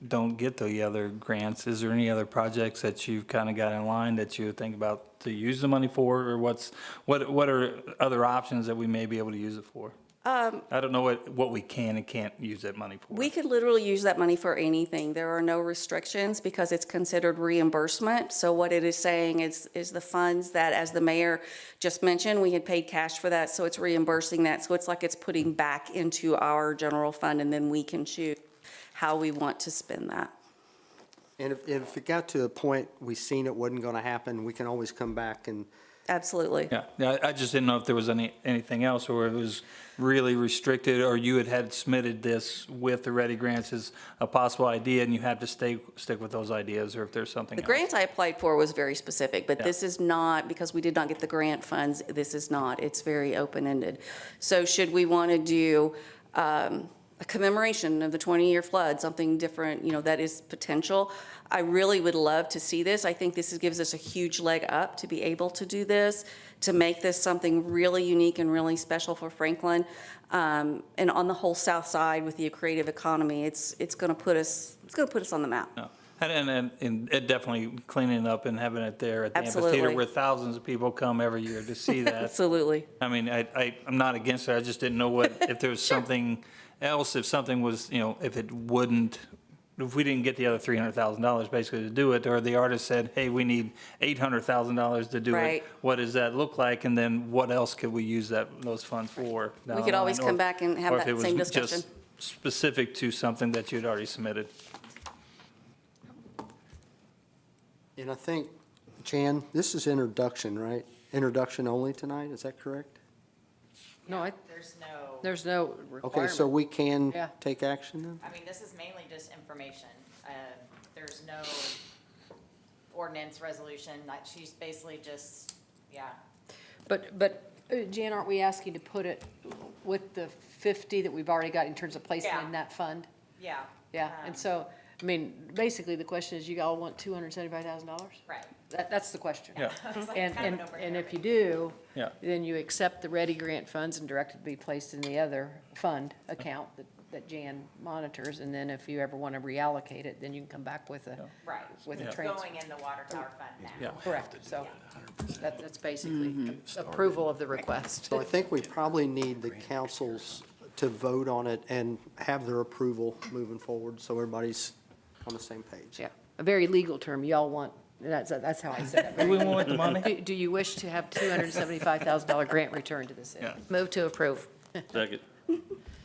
don't get the other grants, is there any other projects that you've kind of got in line that you think about to use the money for, or what are other options that we may be able to use it for? I don't know what we can and can't use that money for. We could literally use that money for anything. There are no restrictions because it's considered reimbursement. So what it is saying is the funds that, as the mayor just mentioned, we had paid cash for that, so it's reimbursing that. So it's like it's putting back into our general fund, and then we can choose how we want to spend that. And if it got to a point we seen it wasn't going to happen, we can always come back and Absolutely. Yeah, I just didn't know if there was anything else, or it was really restricted, or you had submitted this with the Ready Grants as a possible idea, and you had to stick with those ideas, or if there's something The else. grant I applied for was very specific, but Yeah. this is not, because we did not get the grant funds, this is not. It's very open-ended. So should we want to do a commemoration of the 20-year flood, something different, that is potential, I really would love to see this. I think this gives us a huge leg up to be able to do this, to make this something really unique and really special for Franklin. And on the whole south side with the creative economy, it's going to put us on the map. No. And it definitely cleaning it up and having it there at the Absolutely. amphitheater where thousands of people come every year to see that. Absolutely. I mean, I'm not against it, I just didn't know if there was something else, if something was, if we didn't get the other $300,000 basically to do it, or the artist said, hey, we need $800,000 to do it. Right. What does that look like? And then what else could we use those funds for? down We the could always line? Or come back and have or if that it was same just discussion. specific to something that you'd already submitted. I think, Jan, this is introduction, right? Introduction only tonight, is that correct? No, There's no, Okay, so we can Yeah. take action then? I mean, this is mainly just information. There's no ordinance resolution, like, she's basically just, yeah. But Jan, aren't we asking to put it with the 50 that we've already got in terms of placing Yeah. in that fund? Yeah. Yeah, and so, I mean, basically, the question is, you all want $275,000? Right. That's the question. Yeah. It's like And, kind of and, a and no-brainer, if you do, Yeah. then you accept the Ready Grant funds and direct it to be placed in the other fund account that Jan monitors, and then if you ever want to reallocate it, then you can come back with a, Right. with a It's transfer. going in the water tower fund now. Yeah. Correct, so that's basically approval of the request. So I think we probably need the councils to vote on it and have their approval moving forward, so everybody's on the same page. Yeah, a very legal term, y'all want, that's how I said it. Do we want the money? Do you wish to have $275,000 grant returned to the city? Yeah. Move to approve. Second.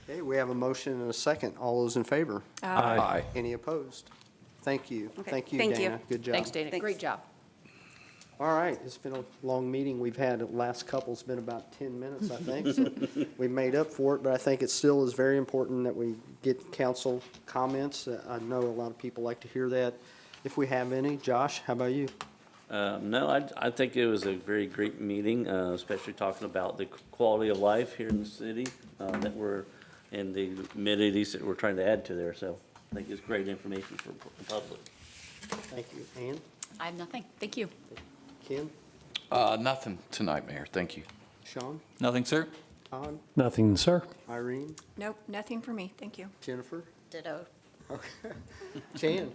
Okay, we have a motion and a second. All those in favor? Aye. Any opposed? Thank you. Okay, Thank you, thank you. Dana. Good job. Thanks, Dana, Thanks. great job. All right, it's been a long meeting. We've had, the last couple's been about 10 minutes, I think. So we made up for it, but I think it still is very important that we get council comments. I know a lot of people like to hear that. if we have any. Josh, how about you? No, I think it was a very great meeting, especially talking about the quality of life here in the city that we're, and the amenities that we're trying to add to there. So I think it's great information for the public. Thank you. Ann? I have nothing. Thank you. Ken? Nothing tonight, Mayor. Thank you. Sean? Nothing, sir? Todd? Nothing, sir. Irene? Nope, nothing for me, thank you. Jennifer? Ditto. Okay. Jan?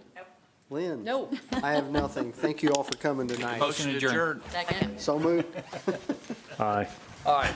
Lynn? No. I have nothing. Thank you all for coming tonight. Motion adjourned. Second. So moved. Aye. All right.